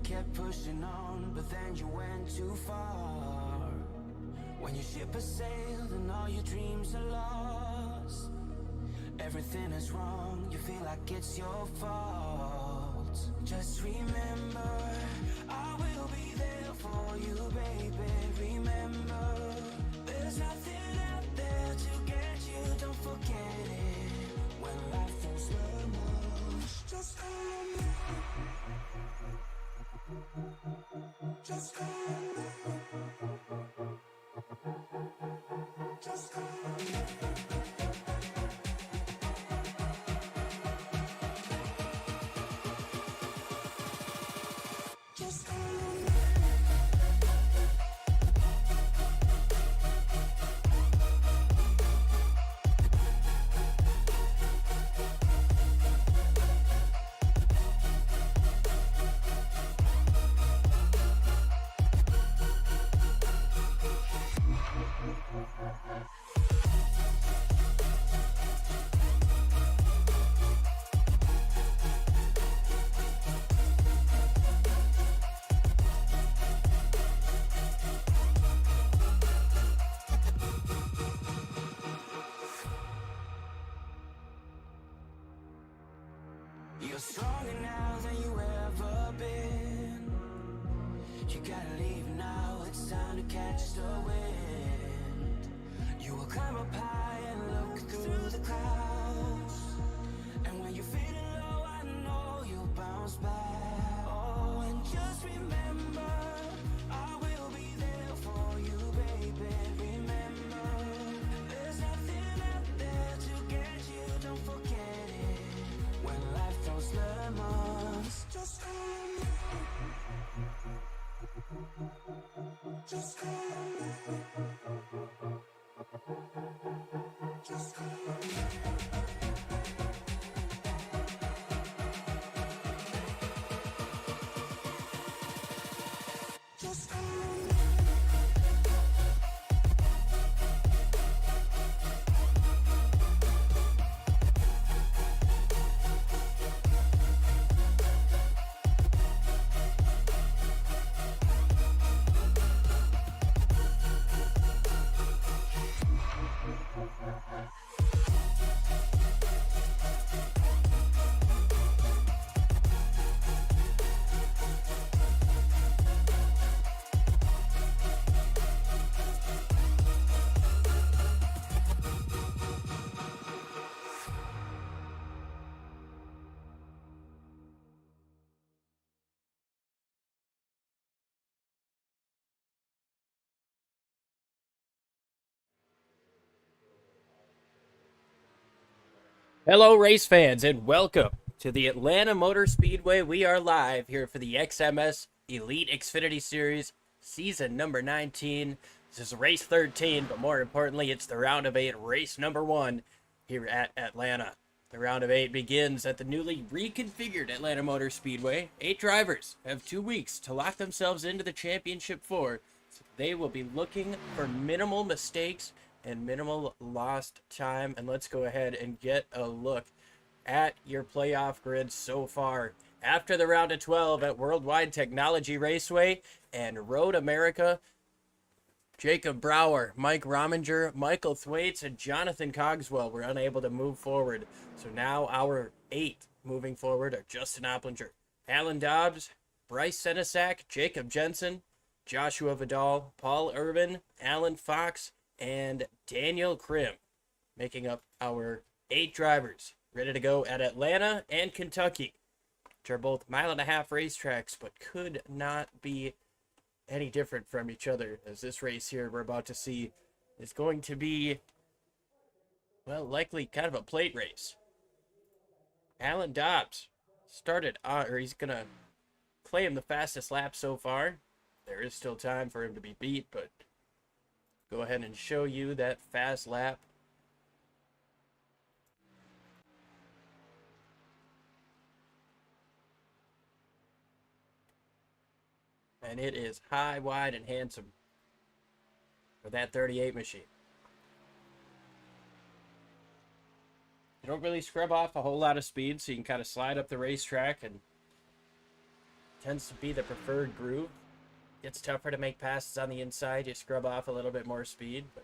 kept pushing on, but then you went too far. When your ship has sailed and all your dreams are lost, everything is wrong, you feel like it's your fault. Just remember, I will be there for you, baby. Remember, there's nothing out there to get you, don't forget it. When life throws lemons, just call me. Just call me. Just call me. Just call me. You're stronger now than you ever been. You gotta leave now, it's time to catch the wind. You will climb up high and look through the clouds, and when you're feeling low, I know you'll bounce back. Oh, and just remember, I will be there for you, baby. Remember, there's nothing out there to get you, don't forget it. When life throws lemons, just call me. Just call me. Just call me. Just call me. Hello, race fans, and welcome to the Atlanta Motor Speedway. We are live here for the XMS Elite Xfinity Series, season number 19. This is race 13, but more importantly, it's the round of 8, race number 1 here at Atlanta. The round of 8 begins at the newly reconfigured Atlanta Motor Speedway. 8 drivers have 2 weeks to lock themselves into the championship 4. So they will be looking for minimal mistakes and minimal lost time. And let's go ahead and get a look at your playoff grid so far. After the round of 12 at Worldwide Technology Raceway and Road America, Jacob Brower, Mike Rominger, Michael Thwaites, and Jonathan Cogswell were unable to move forward. So now our 8 moving forward are Justin Opplinger, Alan Dobbs, Bryce Senesac, Jacob Jensen, Joshua Vidal, Paul Irvin, Alan Fox, and Daniel Krim, making up our 8 drivers ready to go at Atlanta and Kentucky, which are both 1.5 mile racetracks, but could not be any different from each other, as this race here we're about to see is going to be, well, likely kind of a plate race. Alan Dobbs started, or he's going to claim the fastest lap so far. There is still time for him to be beat, but go ahead and show you that fast lap. And it is high, wide, and handsome for that 38 machine. You don't really scrub off a whole lot of speed, so you can kind of slide up the racetrack and tends to be the preferred groove. It's tougher to make passes on the inside. You scrub off a little bit more speed. But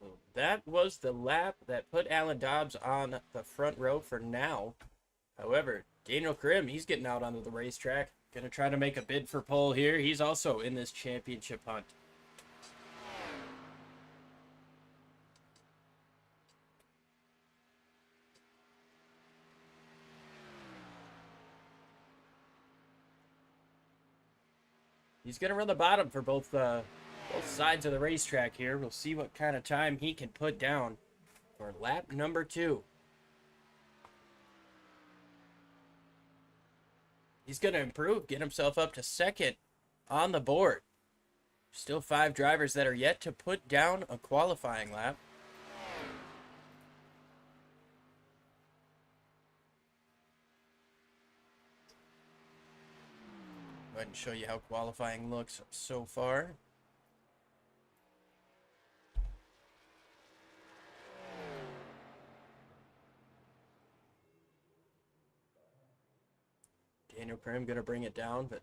so that was the lap that put Alan Dobbs on the front row for now. However, Daniel Krim, he's getting out onto the racetrack. Going to try to make a bid for pole here. He's also in this championship hunt. He's going to run the bottom for both sides of the racetrack here. We'll see what kind of time he can put down for lap number 2. He's going to improve, get himself up to second on the board. Still 5 drivers that are yet to put down a qualifying lap. Go ahead and show you how qualifying looks so far. Daniel Krim going to bring it down, but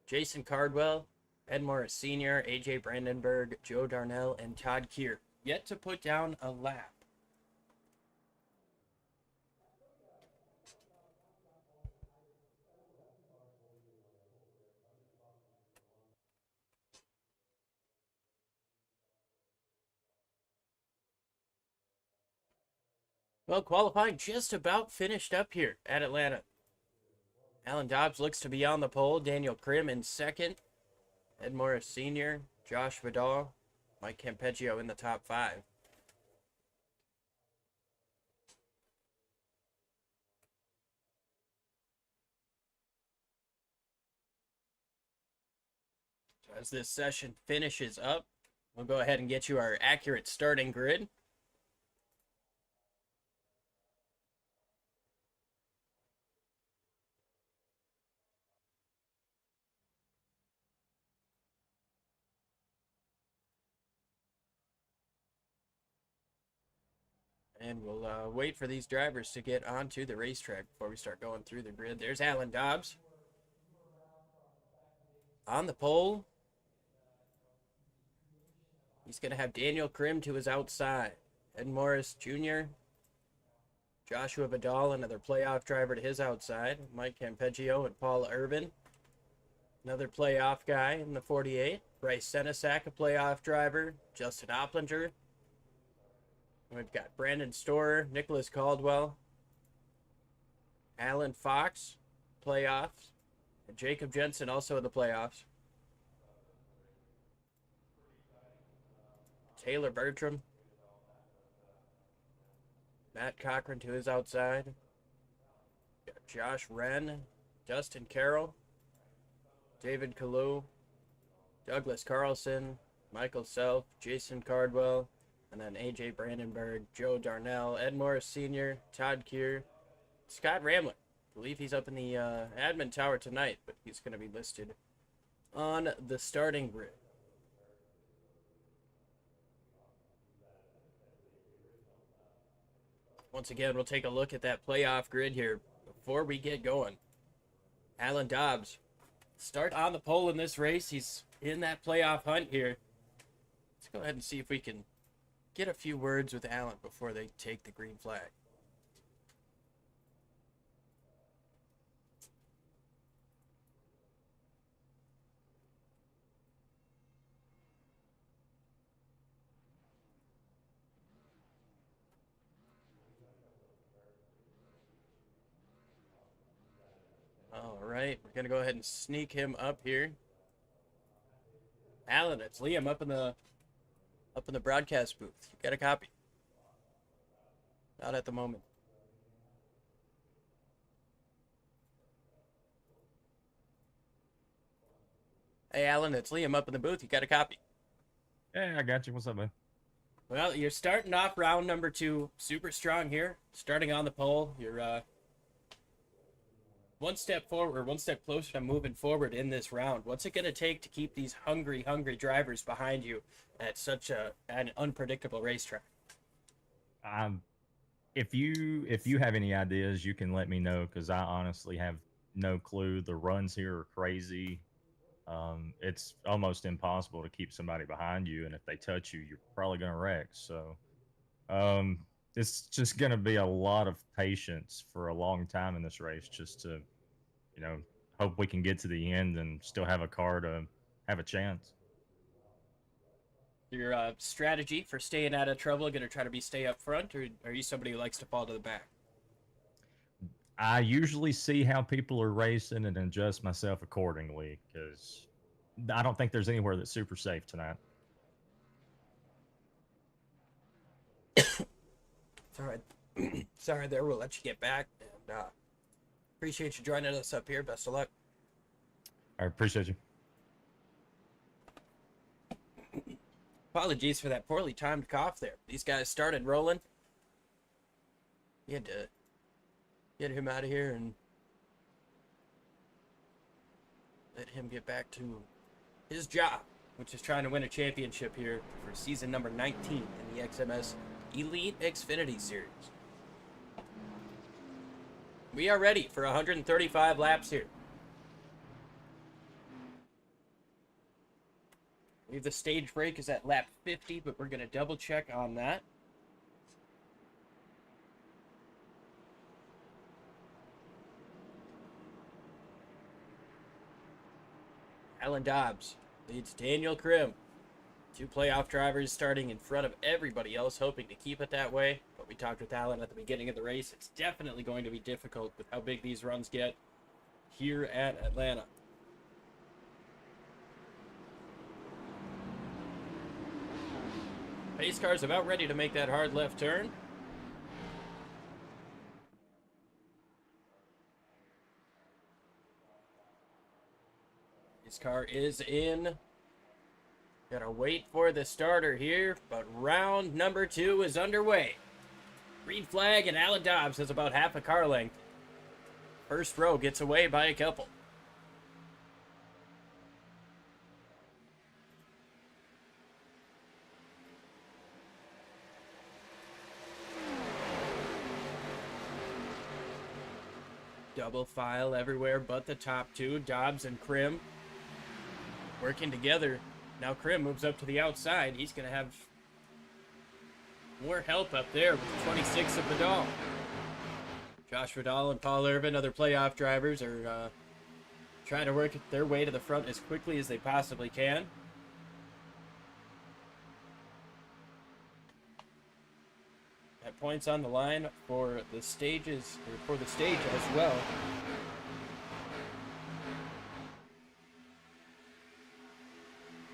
Jason Cardwell, Ed Morris Sr., AJ Brandenburg, Joe Darnell, and Todd Keir yet to put down a lap. Well, qualifying just about finished up here at Atlanta. Alan Dobbs looks to be on the pole. Daniel Krim in second. Ed Morris Sr., Josh Vidal, Mike Campeggio in the top 5. So as this session finishes up, we'll go ahead and get you our accurate starting grid. And we'll wait for these drivers to get onto the racetrack before we start going through the grid. There's Alan Dobbs on the pole. He's going to have Daniel Krim to his outside. Ed Morris Jr., Joshua Vidal, another playoff driver to his outside. Mike Campeggio and Paul Urban, another playoff guy in the 48. Bryce Senesac, a playoff driver. Justin Opplinger. We've got Brandon Storer, Nicholas Caldwell, Alan Fox, playoffs, and Jacob Jensen also in the playoffs. Taylor Bertram, Matt Cochran to his outside, got Josh Wren, Dustin Carroll, David Kalu, Douglas Carlson, Michael Self, Jason Cardwell, and then AJ Brandenburg, Joe Darnell, Ed Morris Sr., Todd Keir, Scott Ramler. I believe he's up in the admin tower tonight, but he's going to be listed on the starting grid. Once again, we'll take a look at that playoff grid here before we get going. Alan Dobbs, start on the pole in this race. He's in that playoff hunt here. Let's go ahead and see if we can get a few words with Alan before they take the green flag. All right, we're gonna go ahead and sneak him up here. Alan, it's Liam up in the broadcast booth. You got a copy? Not at the moment. Hey, Alan, it's Liam up in the booth. You got a copy? Hey, I got you. What's up, man? Well, you're starting off round number 2. Super strong here. Starting on the pole. You're one step forward, one step closer to moving forward in this round. What's it going to take to keep these hungry drivers behind you at such an unpredictable racetrack? Um, if you have any ideas, you can let me know because I honestly have no clue. The runs here are crazy. It's almost impossible to keep somebody behind you, and if they touch you, you're probably going to wreck. So um, it's just going to be a lot of patience for a long time in this race, just to you know hope we can get to the end and still have a car to have a chance. Your strategy for staying out of trouble, going to try to be stay up front, or are you somebody who likes to fall to the back? I usually see how people are racing and adjust myself accordingly because I don't think there's anywhere that's super safe tonight. Sorry, sorry there. We'll let you get back, and appreciate you joining us up here. Best of luck. I appreciate you. Apologies for that poorly timed cough there. These guys started rolling. You had to get him out of here and let him get back to his job, which is trying to win a championship here for season number 19 in the XMS Elite Xfinity Series. We are ready for 135 laps here. I believe the stage break is at lap 50, but we're going to double check on that. Alan Dobbs leads Daniel Krim. Two playoff drivers starting in front of everybody else, hoping to keep it that way. But we talked with Alan at the beginning of the race. It's definitely going to be difficult with how big these runs get here at Atlanta. Pace car's about ready to make that hard left turn. His car is in. Gotta wait for the starter here, but round number 2 is underway. Green flag, and Alan Dobbs has about half a car length. First row gets away by a couple. Double file everywhere but the top two. Dobbs and Krim working together. Now Krim moves up to the outside. He's going to have more help up there with 26 of Vidal. Josh Vidal and Paul Irvin, other playoff drivers, are trying to work their way to the front as quickly as they possibly can. At points on the line for the stages, or for the stage as well.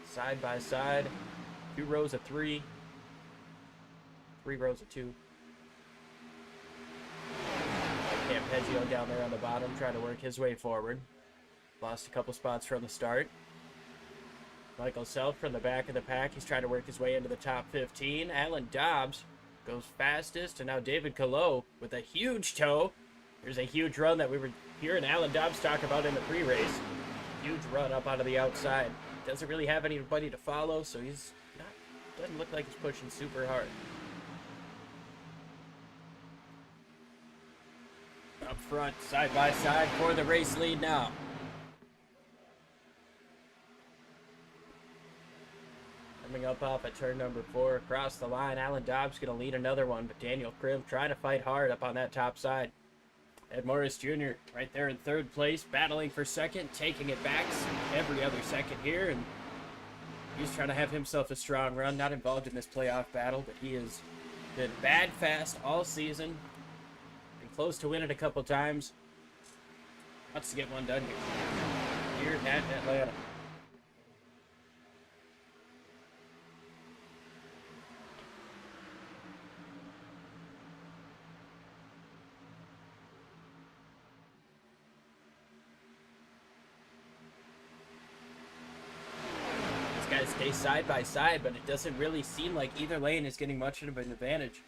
Side by side, 2 rows of 3, 3 rows of 2. Cam Peggio down there on the bottom, trying to work his way forward. Lost a couple spots from the start. Michael Self from the back of the pack. He's trying to work his way into the top 15. Alan Dobbs goes fastest, and now David Calo with a huge toe. There's a huge run that we were hearing Alan Dobbs talk about in the pre-race. Huge run up onto the outside. Doesn't really have anybody to follow, so he's not, doesn't look like he's pushing super hard. Up front, side by side for the race lead now. Coming up off at turn number 4, across the line, Alan Dobbs going to lead another one, but Daniel Krim trying to fight hard up on that top side. Ed Morris Jr. right there in 3rd place, battling for 2nd, taking it back every other second here, and he's trying to have himself a strong run. Not involved in this playoff battle, but he has been bad fast all season. Been close to winning a couple times. Wants to get one done here at Atlanta. Guys stay side by side, but it doesn't really seem like either lane is getting much of an advantage.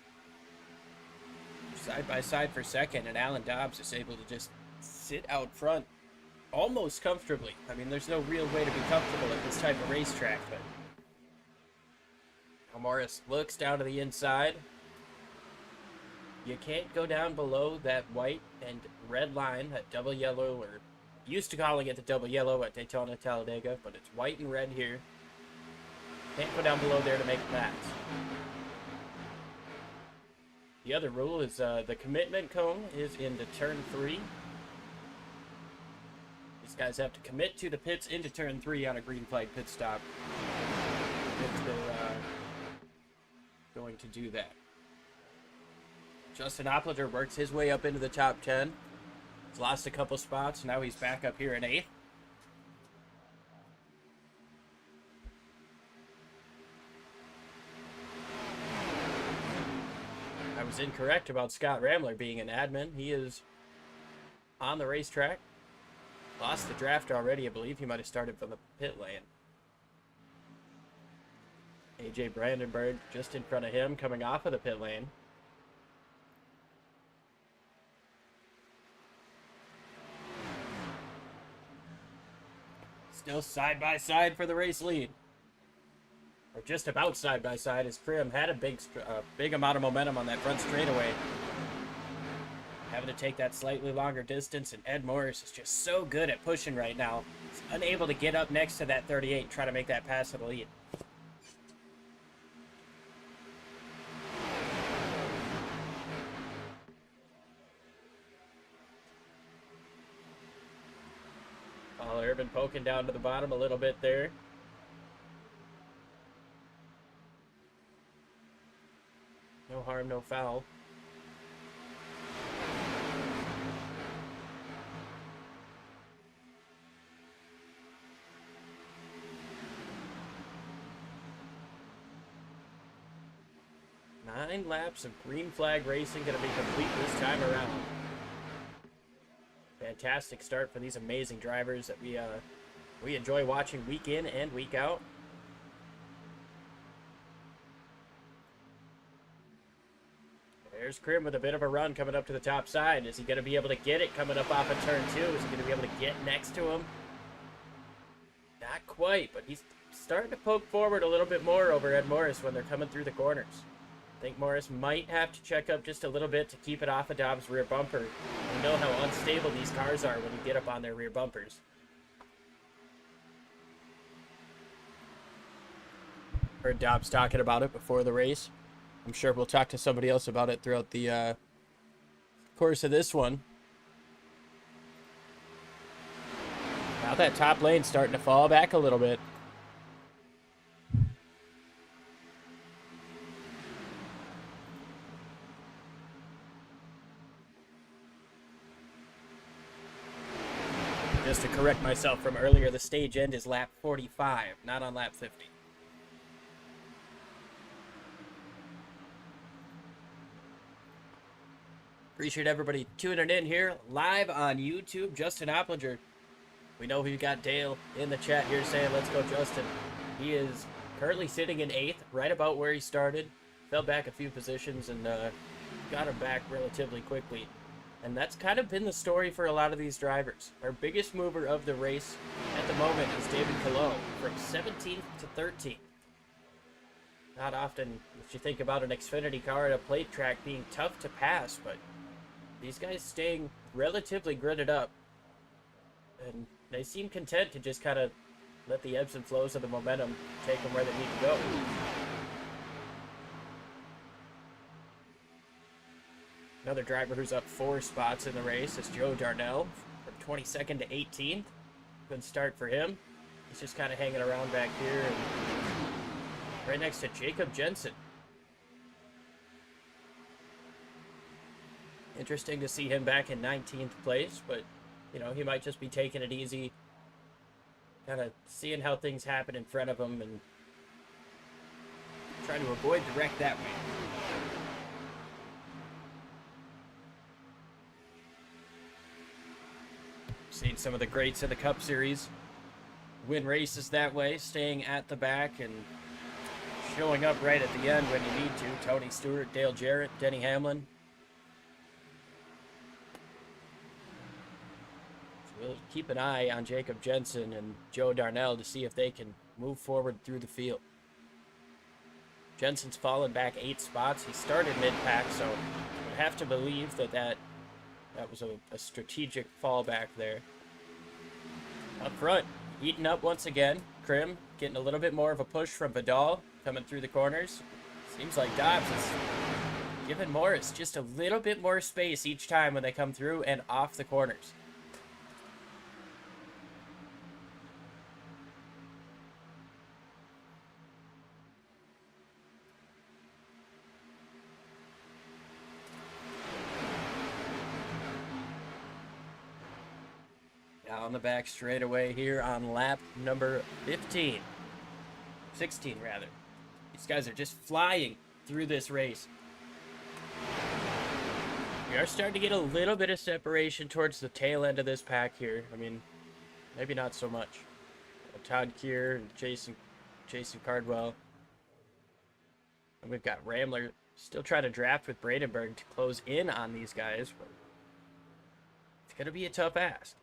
Side by side for 2nd, and Alan Dobbs is able to just sit out front almost comfortably. I mean, there's no real way to be comfortable at this type of racetrack, but Morris looks down to the inside. You can't go down below that white and red line, that double yellow, or used to calling it the double yellow at Daytona, Talladega, but it's white and red here. Can't go down below there to make a pass. The other rule is the commitment cone is into turn 3. These guys have to commit to the pits into turn 3 on a green flag pit stop if they're going to do that. Justin Opplager works his way up into the top 10. He's lost a couple spots. Now he's back up here in 8th. I was incorrect about Scott Ramler being an admin. He is on the racetrack. Lost the draft already. I believe he might have started from the pit lane. AJ Brandenburg just in front of him coming off of the pit lane. Still side by side for the race lead. Or just about side by side, as Krim had a big amount of momentum on that front straightaway. Having to take that slightly longer distance, and Ed Morris is just so good at pushing right now. He's unable to get up next to that 38 and try to make that pass to the lead. Paul Urban poking down to the bottom a little bit there. No harm, no foul. Nine laps of green flag racing going to be complete this time around. Fantastic start for these amazing drivers that we enjoy watching week in and week out. There's Krim with a bit of a run coming up to the top side. Is he going to be able to get it coming up off of turn 2? Is he going to be able to get next to him? Not quite, but he's starting to poke forward a little bit more over Ed Morris when they're coming through the corners. I think Morris might have to check up just a little bit to keep it off of Dobbs' rear bumper. We know how unstable these cars are when you get up on their rear bumpers. Heard Dobbs talking about it before the race. I'm sure we'll talk to somebody else about it throughout the course of this one. Now that top lane's starting to fall back a little bit. Just to correct myself from earlier, the stage end is lap 45, not on lap 50. Appreciate everybody tuning in here live on YouTube. Justin Opplager. We know we've got Dale in the chat here saying, let's go, Justin. He is currently sitting in 8th, right about where he started. Fell back a few positions and got him back relatively quickly. And that's kind of been the story for a lot of these drivers. Our biggest mover of the race at the moment is David Calo from 17th to 13th. Not often would you think about an Xfinity car at a plate track being tough to pass, but these guys staying relatively gridded up. And they seem content to just kind of let the ebbs and flows of the momentum take them where they need to go. Another driver who's up 4 spots in the race is Joe Darnell from 22nd to 18th. Good start for him. He's just kind of hanging around back here. And right next to Jacob Jensen. Interesting to see him back in 19th place, but, you know, he might just be taking it easy, kind of seeing how things happen in front of him and trying to avoid the wreck that way. Seen some of the greats of the Cup Series win races that way, staying at the back and showing up right at the end when you need to. Tony Stewart, Dale Jarrett, Denny Hamlin. So we'll keep an eye on Jacob Jensen and Joe Darnell to see if they can move forward through the field. Jensen's fallen back 8 spots. He started mid-pack, so would have to believe that was a strategic fallback there. Up front, heating up once again. Krim getting a little bit more of a push from Vidal coming through the corners. Seems like Dobbs is giving Morris just a little bit more space each time when they come through and off the corners. On the back straightaway here on lap number 16 rather. These guys are just flying through this race. We are starting to get a little bit of separation towards the tail end of this pack here. I mean, maybe not so much. Todd Keir and Jason Cardwell. And we've got Ramler still trying to draft with Bradenberg to close in on these guys. But it's going to be a tough ask.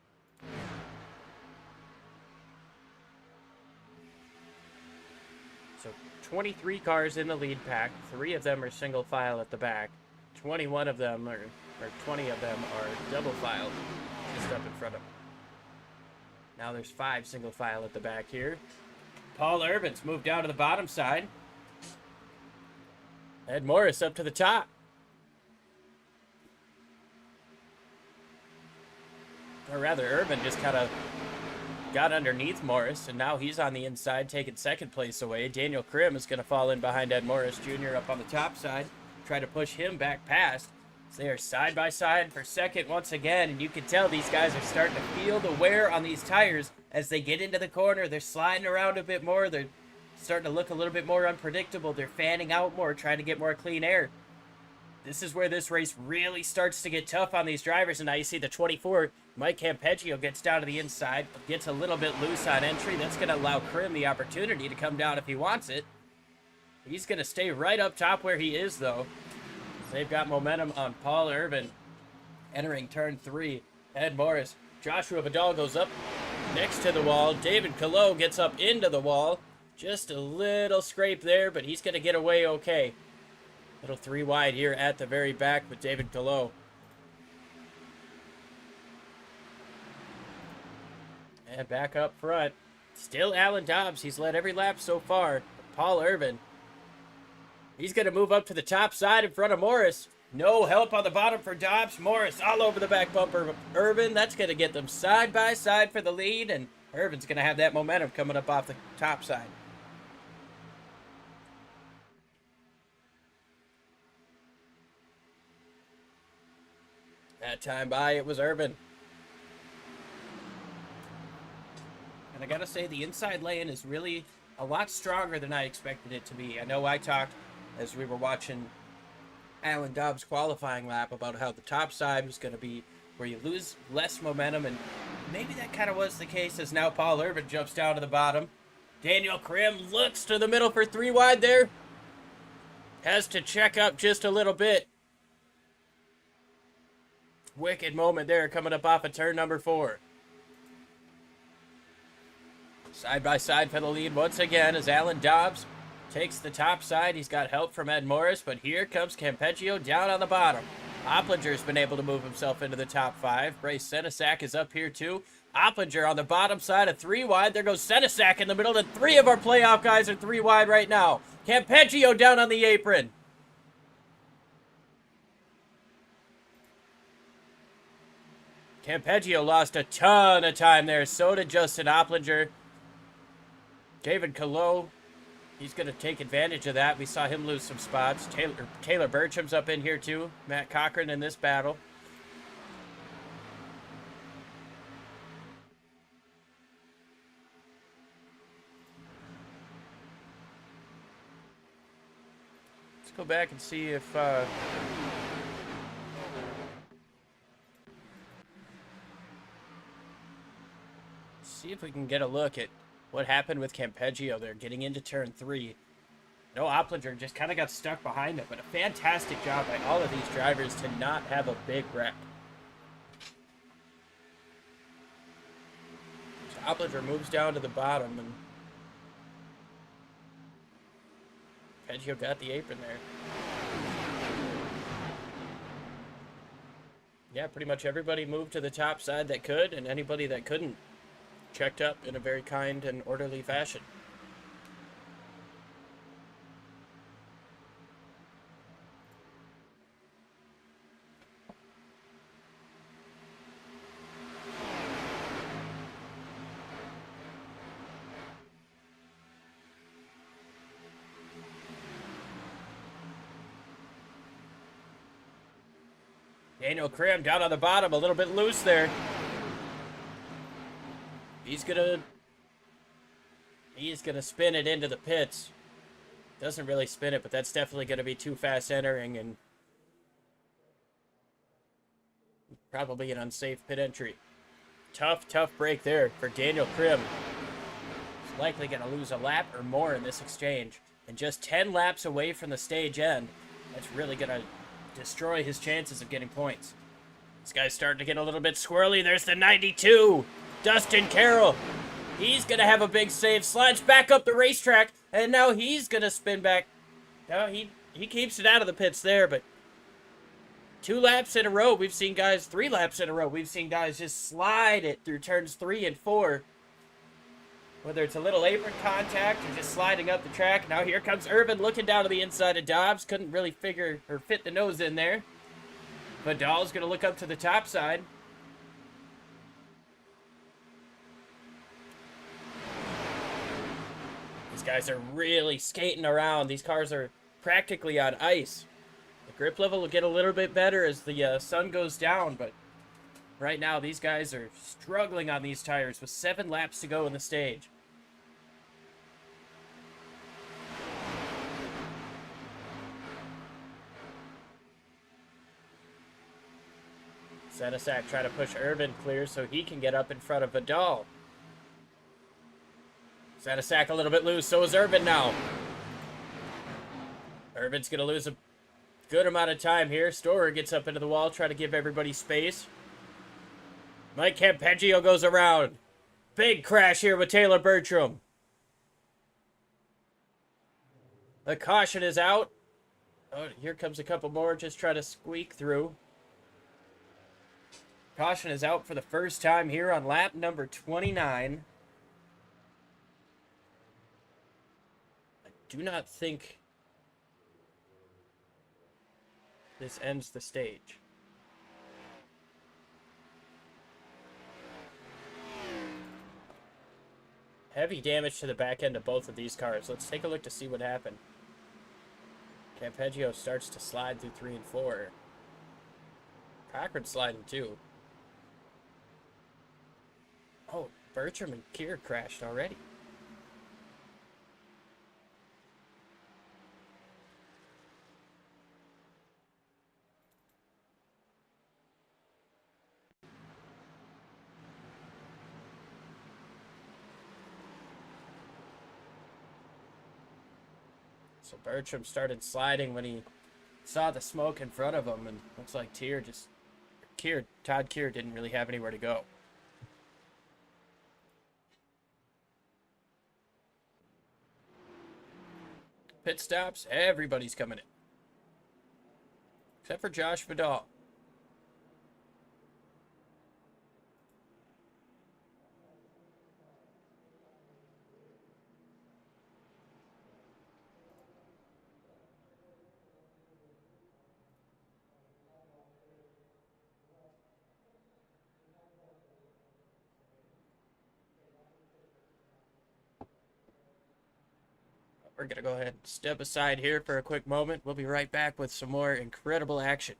So 23 cars in the lead pack. 3 of them are single file at the back. 21 of them or 20 of them are double file just up in front of them. Now there's 5 single file at the back here. Paul Urban's moved down to the bottom side. Ed Morris up to the top. Or rather, Urban just kind of got underneath Morris, and now he's on the inside taking second place away. Daniel Krim is going to fall in behind Ed Morris Jr. up on the top side, try to push him back past. So they are side by side for second once again, and you can tell these guys are starting to feel the wear on these tires as they get into the corner. They're sliding around a bit more. They're starting to look a little bit more unpredictable. They're fanning out more, trying to get more clean air. This is where this race really starts to get tough on these drivers, and now you see the 24, Mike Campeggio gets down to the inside, gets a little bit loose on entry. That's going to allow Krim the opportunity to come down if he wants it. He's going to stay right up top where he is, though. They've got momentum on Paul Urban entering turn 3. Ed Morris. Joshua Vidal goes up next to the wall. David Calo gets up into the wall. Just a little scrape there, but he's going to get away okay. Little 3 wide here at the very back with David Calo. And back up front. Still Alan Dobbs. He's led every lap so far. Paul Urban. He's going to move up to the top side in front of Morris. No help on the bottom for Dobbs. Morris all over the back bumper of Urban. That's going to get them side by side for the lead. And Urban's going to have that momentum coming up off the top side. That time by, it was Urban. And I gotta say, the inside lane is really a lot stronger than I expected it to be. I know I talked as we were watching Alan Dobbs' qualifying lap about how the top side was gonna be where you lose less momentum, and maybe that kind of was the case as now Paul Urban jumps down to the bottom. Daniel Krim looks to the middle for 3 wide there. Has to check up just a little bit. Wicked moment there coming up off of turn number 4. Side by side for the lead once again as Alan Dobbs takes the top side. He's got help from Ed Morris, but here comes Campeggio down on the bottom. Oplinger's been able to move himself into the top 5. Bryce Senesac is up here too. Opplinger on the bottom side of 3 wide. There goes Senesac in the middle, and 3 of our playoff guys are 3 wide right now. Campeggio down on the apron. Campeggio lost a ton of time there. So did Justin Opplinger. David Calo, he's going to take advantage of that. We saw him lose some spots. Taylor Burcham's up in here too. Matt Cochran in this battle. Let's go back and see if... see if we can get a look at what happened with Campeggio there, getting into turn 3. No, Opplinger just kind of got stuck behind him, but a fantastic job by all of these drivers to not have a big wreck. So Opplinger moves down to the bottom, and Campeggio got the apron there. Yeah, pretty much everybody moved to the top side that could, and anybody that couldn't checked up in a very kind and orderly fashion. Daniel Crim down on the bottom, a little bit loose there. He's gonna spin it into the pits. Doesn't really spin it, but that's definitely gonna be too fast entering and probably an unsafe pit entry. Tough break there for Daniel Crim. He's likely gonna lose a lap or more in this exchange. And just 10 laps away from the stage end, that's really gonna destroy his chances of getting points. This guy's starting to get a little bit squirrely. There's the 92, Dustin Carroll. He's gonna have a big save, slides back up the racetrack, and now he's gonna spin back. No, he keeps it out of the pits there, but 2 laps in a row, we've seen guys, 3 laps in a row, we've seen guys just slide it through turns 3 and 4. Whether it's a little apron contact or just sliding up the track. Now here comes Irvin looking down to the inside of Dobbs. Couldn't really figure or fit the nose in there. Vidal's going to look up to the top side. These guys are really skating around. These cars are practically on ice. The grip level will get a little bit better as the sun goes down, but right now these guys are struggling on these tires with 7 laps to go in the stage. Senesac trying to push Irvin clear so he can get up in front of Vidal. Senesac a little bit loose, so is Irvin now. Irvin's going to lose a good amount of time here. Storer gets up into the wall, trying to give everybody space. Mike Campeggio goes around. Big crash here with Taylor Bertram. The caution is out. Oh, here comes a couple more, just try to squeak through. Caution is out for the first time here on lap number 29. I do not think this ends the stage. Heavy damage to the back end of both of these cars. Let's take a look to see what happened. Campeggio starts to slide through 3 and 4. Cochran's sliding too. Oh, Bertram and Keir crashed already. So Bertram started sliding when he saw the smoke in front of him, and looks like Todd Keir didn't really have anywhere to go. Pit stops, everybody's coming in. Except for Josh Vidal. We're going to go ahead and step aside here for a quick moment. We'll be right back with some more incredible action.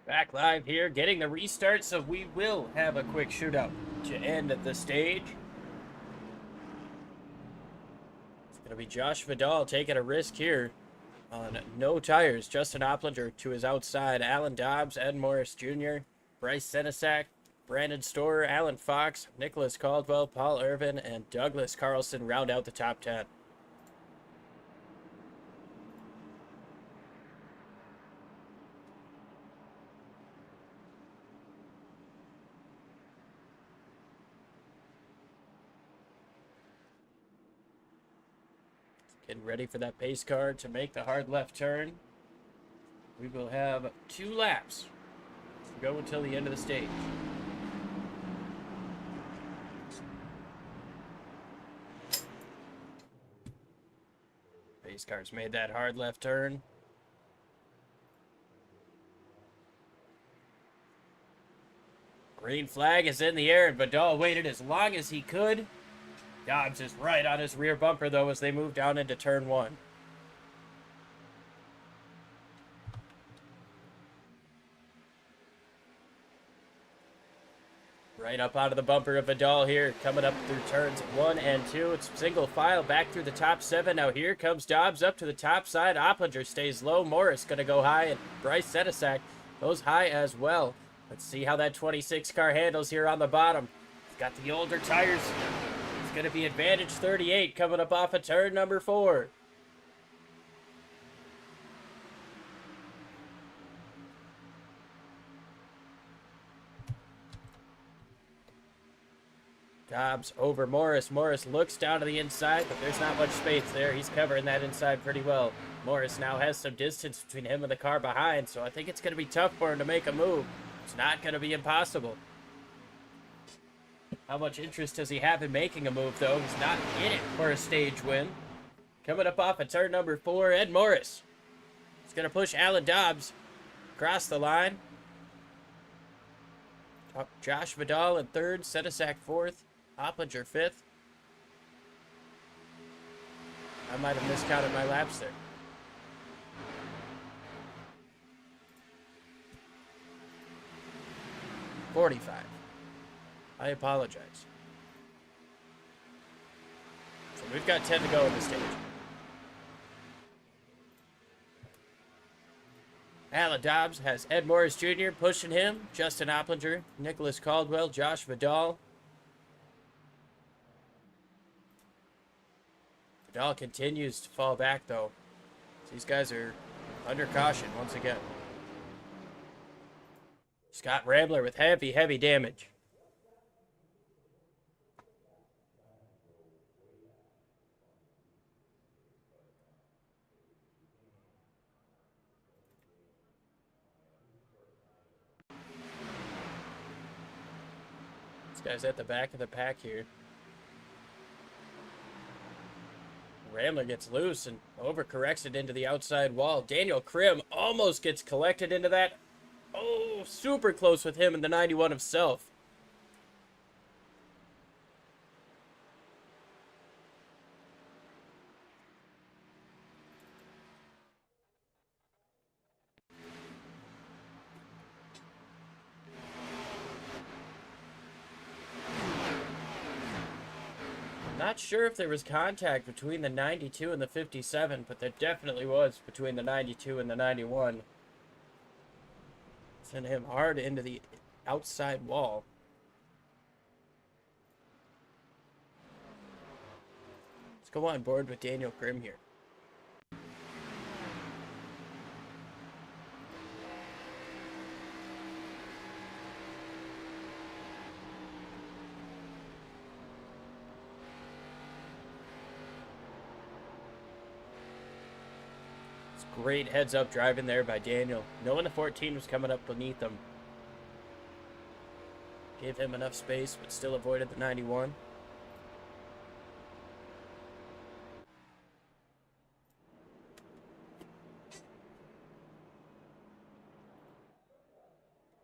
Back live here, getting the restart, so we will have a quick shootout to end the stage. It's going to be Josh Vidal taking a risk here on no tires. Justin Opplinger to his outside. Alan Dobbs, Ed Morris Jr., Bryce Senesac, Brandon Storer, Alan Fox, Nicholas Caldwell, Paul Irvin, and Douglas Carlson round out the top 10. Getting ready for that pace car to make the hard left turn. We will have 2 laps to go until the end of the stage. Pace car's made that hard left turn. Green flag is in the air, and Vidal waited as long as he could. Dobbs is right on his rear bumper, though, as they move down into turn 1. Right up out of the bumper of Vidal here, coming up through turns 1 and 2. It's single file back through the top 7. Now here comes Dobbs up to the top side. Opplinger stays low. Morris going to go high, and Bryce Senesac goes high as well. Let's see how that 26 car handles here on the bottom. He's got the older tires. It's going to be advantage 38 coming up off of turn number 4. Dobbs over Morris. Morris looks down to the inside, but there's not much space there. He's covering that inside pretty well. Morris now has some distance between him and the car behind, so I think it's going to be tough for him to make a move. It's not going to be impossible. How much interest does he have in making a move, though? He's not in it for a stage win. Coming up off of turn number 4, Ed Morris. He's going to push Alan Dobbs across the line. Josh Vidal in 3rd, Senesac 4th, Opplinger 5th. I might have miscounted my laps there. $45. I apologize. So we've got 10 to go in the stage. Alan Dobbs has Ed Morris Jr. pushing him, Justin Opplinger, Nicholas Caldwell, Josh Vidal. Vidal continues to fall back, though. These guys are under caution once again. Scott Rambler with heavy damage. This guy's at the back of the pack here. Rambler gets loose and overcorrects it into the outside wall. Daniel Krim almost gets collected into that. Oh, super close with him in the 91 himself. Not sure if there was contact between the 92 and the 57, but there definitely was between the 92 and the 91. Sent him hard into the outside wall. Let's go on board with Daniel Krim here. Great heads-up driving there by Daniel. Knowing the 14 was coming up beneath him. Gave him enough space, but still avoided the 91.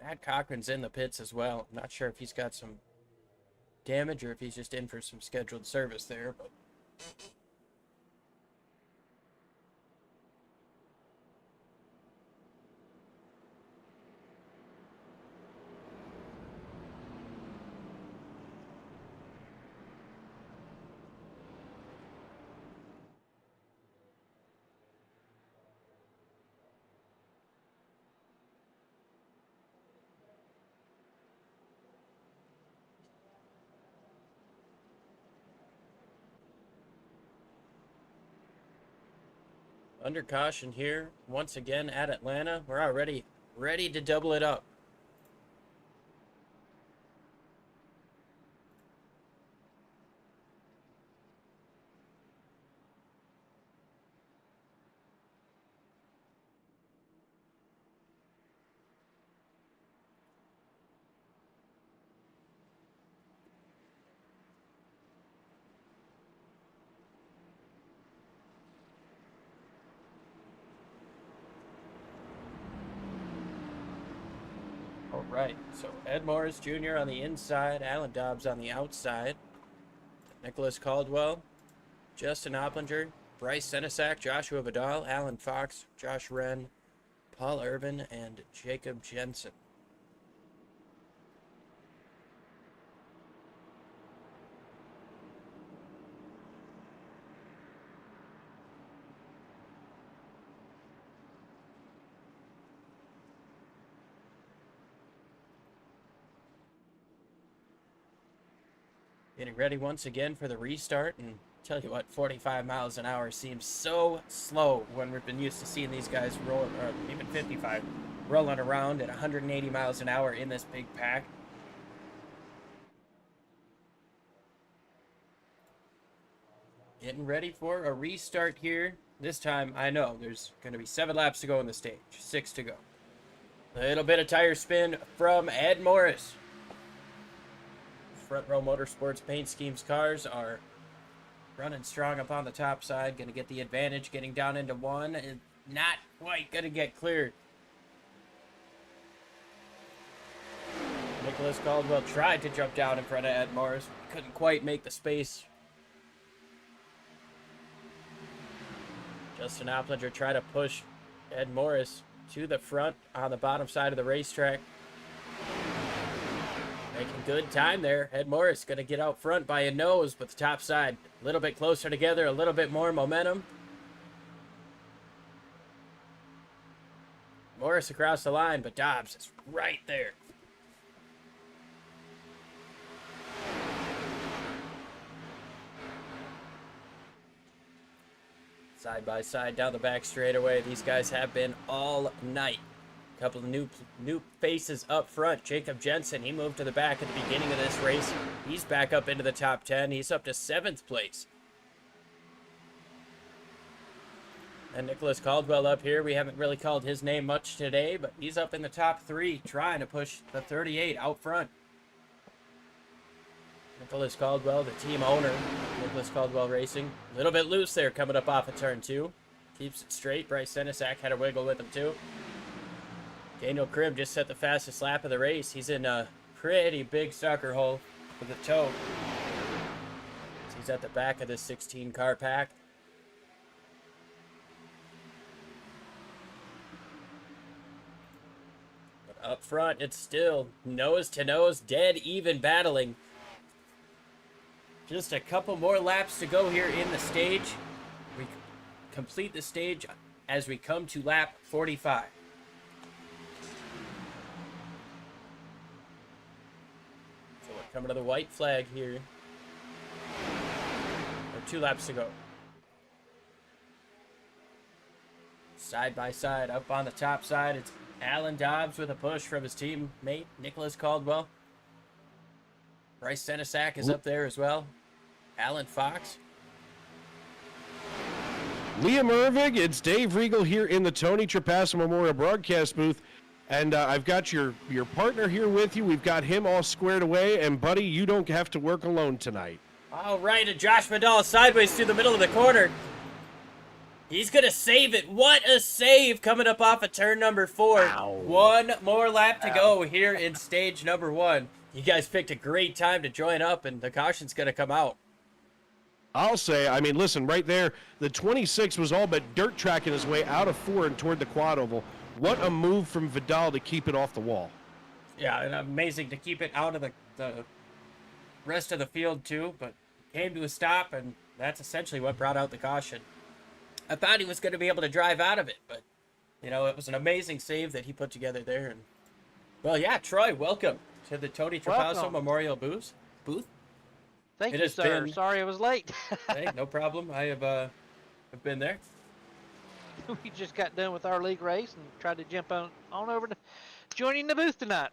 Matt Cochran's in the pits as well. I'm not sure if he's got some damage or if he's just in for some scheduled service there, but... Under caution here, once again at Atlanta. We're already ready to double it up. All right, so Ed Morris Jr. on the inside, Alan Dobbs on the outside, Nicholas Caldwell, Justin Opplinger, Bryce Senesac, Joshua Vidal, Alan Fox, Josh Wren, Paul Irvin, and Jacob Jensen. Getting ready once again for the restart, and tell you what, 45 miles an hour seems so slow when we've been used to seeing these guys roll, or even 55, rolling around at 180 miles an hour in this big pack. Getting ready for a restart here. This time, I know there's going to be 7 laps to go in the stage, 6 to go. A little bit of tire spin from Ed Morris. Front Row Motorsports Paint Schemes cars are running strong up on the top side. Going to get the advantage, getting down into one. And not quite going to get cleared. Nicholas Caldwell tried to jump down in front of Ed Morris. Couldn't quite make the space. Justin Opplinger tried to push Ed Morris to the front on the bottom side of the racetrack. Making good time there. Ed Morris going to get out front by a nose, but the top side a little bit closer together, a little bit more momentum. Morris across the line, but Dobbs is right there. Side by side down the back straightaway. These guys have been all night. A couple of new faces up front. Jacob Jensen, he moved to the back at the beginning of this race. He's back up into the top 10. He's up to 7th place. And Nicholas Caldwell up here. We haven't really called his name much today, but he's up in the top 3 trying to push the 38 out front. Nicholas Caldwell, the team owner, Nicholas Caldwell Racing. A little bit loose there coming up off of turn 2. Keeps it straight. Bryce Senesac had a wiggle with him too. Daniel Cribb just set the fastest lap of the race. He's in a pretty big sucker hole with a tow. He's at the back of this 16 car pack. But up front, it's still nose to nose, dead even battling. Just a couple more laps to go here in the stage. We complete the stage as we come to lap 45. So we're coming to the white flag here. Or 2 laps to go. Side by side, up on the top side, it's Alan Dobbs with a push from his teammate, Nicholas Caldwell. Bryce Senesac is up there as well. Alan Fox. Liam Irving, it's Dave Regal here in the Tony Trapasso Memorial Broadcast booth. And I've got your partner here with you. We've got him all squared away. And, buddy, you don't have to work alone tonight. All right, and Josh Vidal sideways through the middle of the corner. He's going to save it. What a save coming up off of turn number 4. Ow. 1 more lap to go here in stage number 1. You guys picked a great time to join up, and the caution's going to come out. I'll say, I mean, listen, right there, the 26 was all but dirt tracking his way out of 4 and toward the quad oval. What a move from Vidal to keep it off the wall. Yeah, and amazing to keep it out of the rest of the field, too, but came to a stop, and that's essentially what brought out the caution. I thought he was going to be able to drive out of it, but, you know, it was an amazing save that he put together there. And well, yeah, Troy, welcome to the Tony Trapasso Memorial booth. Thank you, sir. Sorry I was late. Hey, no problem. I have been there. We just got done with our league race and tried to jump on over to joining the booth tonight.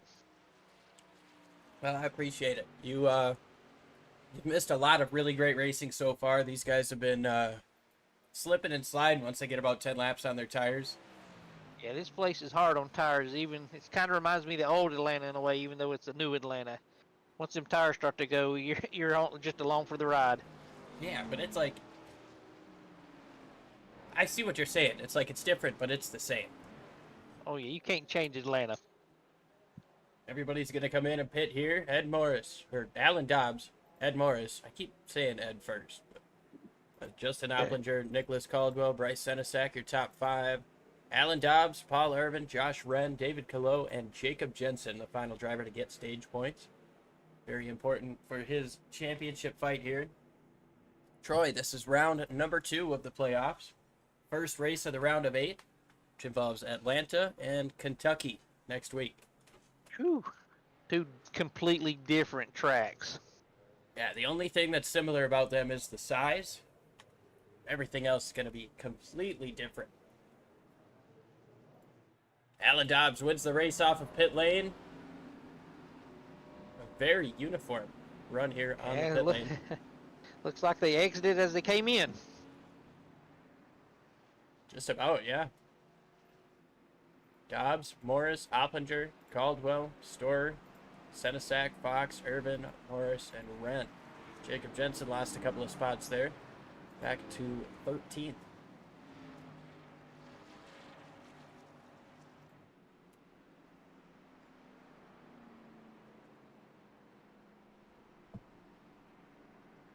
Well, I appreciate it. You've missed a lot of really great racing so far. These guys have been slipping and sliding once they get about 10 laps on their tires. Yeah, this place is hard on tires. Even it kind of reminds me of the old Atlanta in a way, even though it's a new Atlanta. Once them tires start to go, you're just along for the ride. Yeah, but it's like, I see what you're saying. It's like it's different, but it's the same. Oh yeah, you can't change Atlanta. Everybody's gonna come in and pit here. Ed Morris or Alan Dobbs. Ed Morris. I keep saying Ed first. But Justin Opplinger, Nicholas Caldwell, Bryce Senesac, your top 5. Alan Dobbs, Paul Irvin, Josh Wren, David Calo, and Jacob Jensen, the final driver to get stage points. Very important for his championship fight here. Troy, this is round number 2 of the playoffs. First race of the round of 8, which involves Atlanta and Kentucky next week. Whew. 2 completely different tracks. Yeah, the only thing that's similar about them is the size. Everything else is going to be completely different. Alan Dobbs wins the race off of pit lane. A very uniform run here on the pit lane. Looks like they exited as they came in. Just about, yeah. Dobbs, Morris, Opplinger, Caldwell, Storer, Senesac, Fox, Irvin, Morris, and Wren. Jacob Jensen lost a couple of spots there. Back to 13th.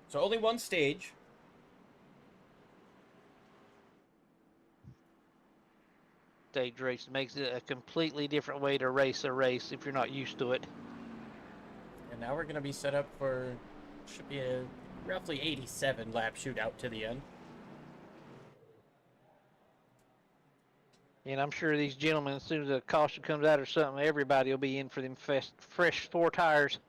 So only one stage. Stage race makes it a completely different way to race a race if you're not used to it. And now we're going to be set up for, should be a roughly 87 lap shootout to the end. And I'm sure these gentlemen, as soon as the caution comes out or something, everybody will be in for them fresh 4 tires.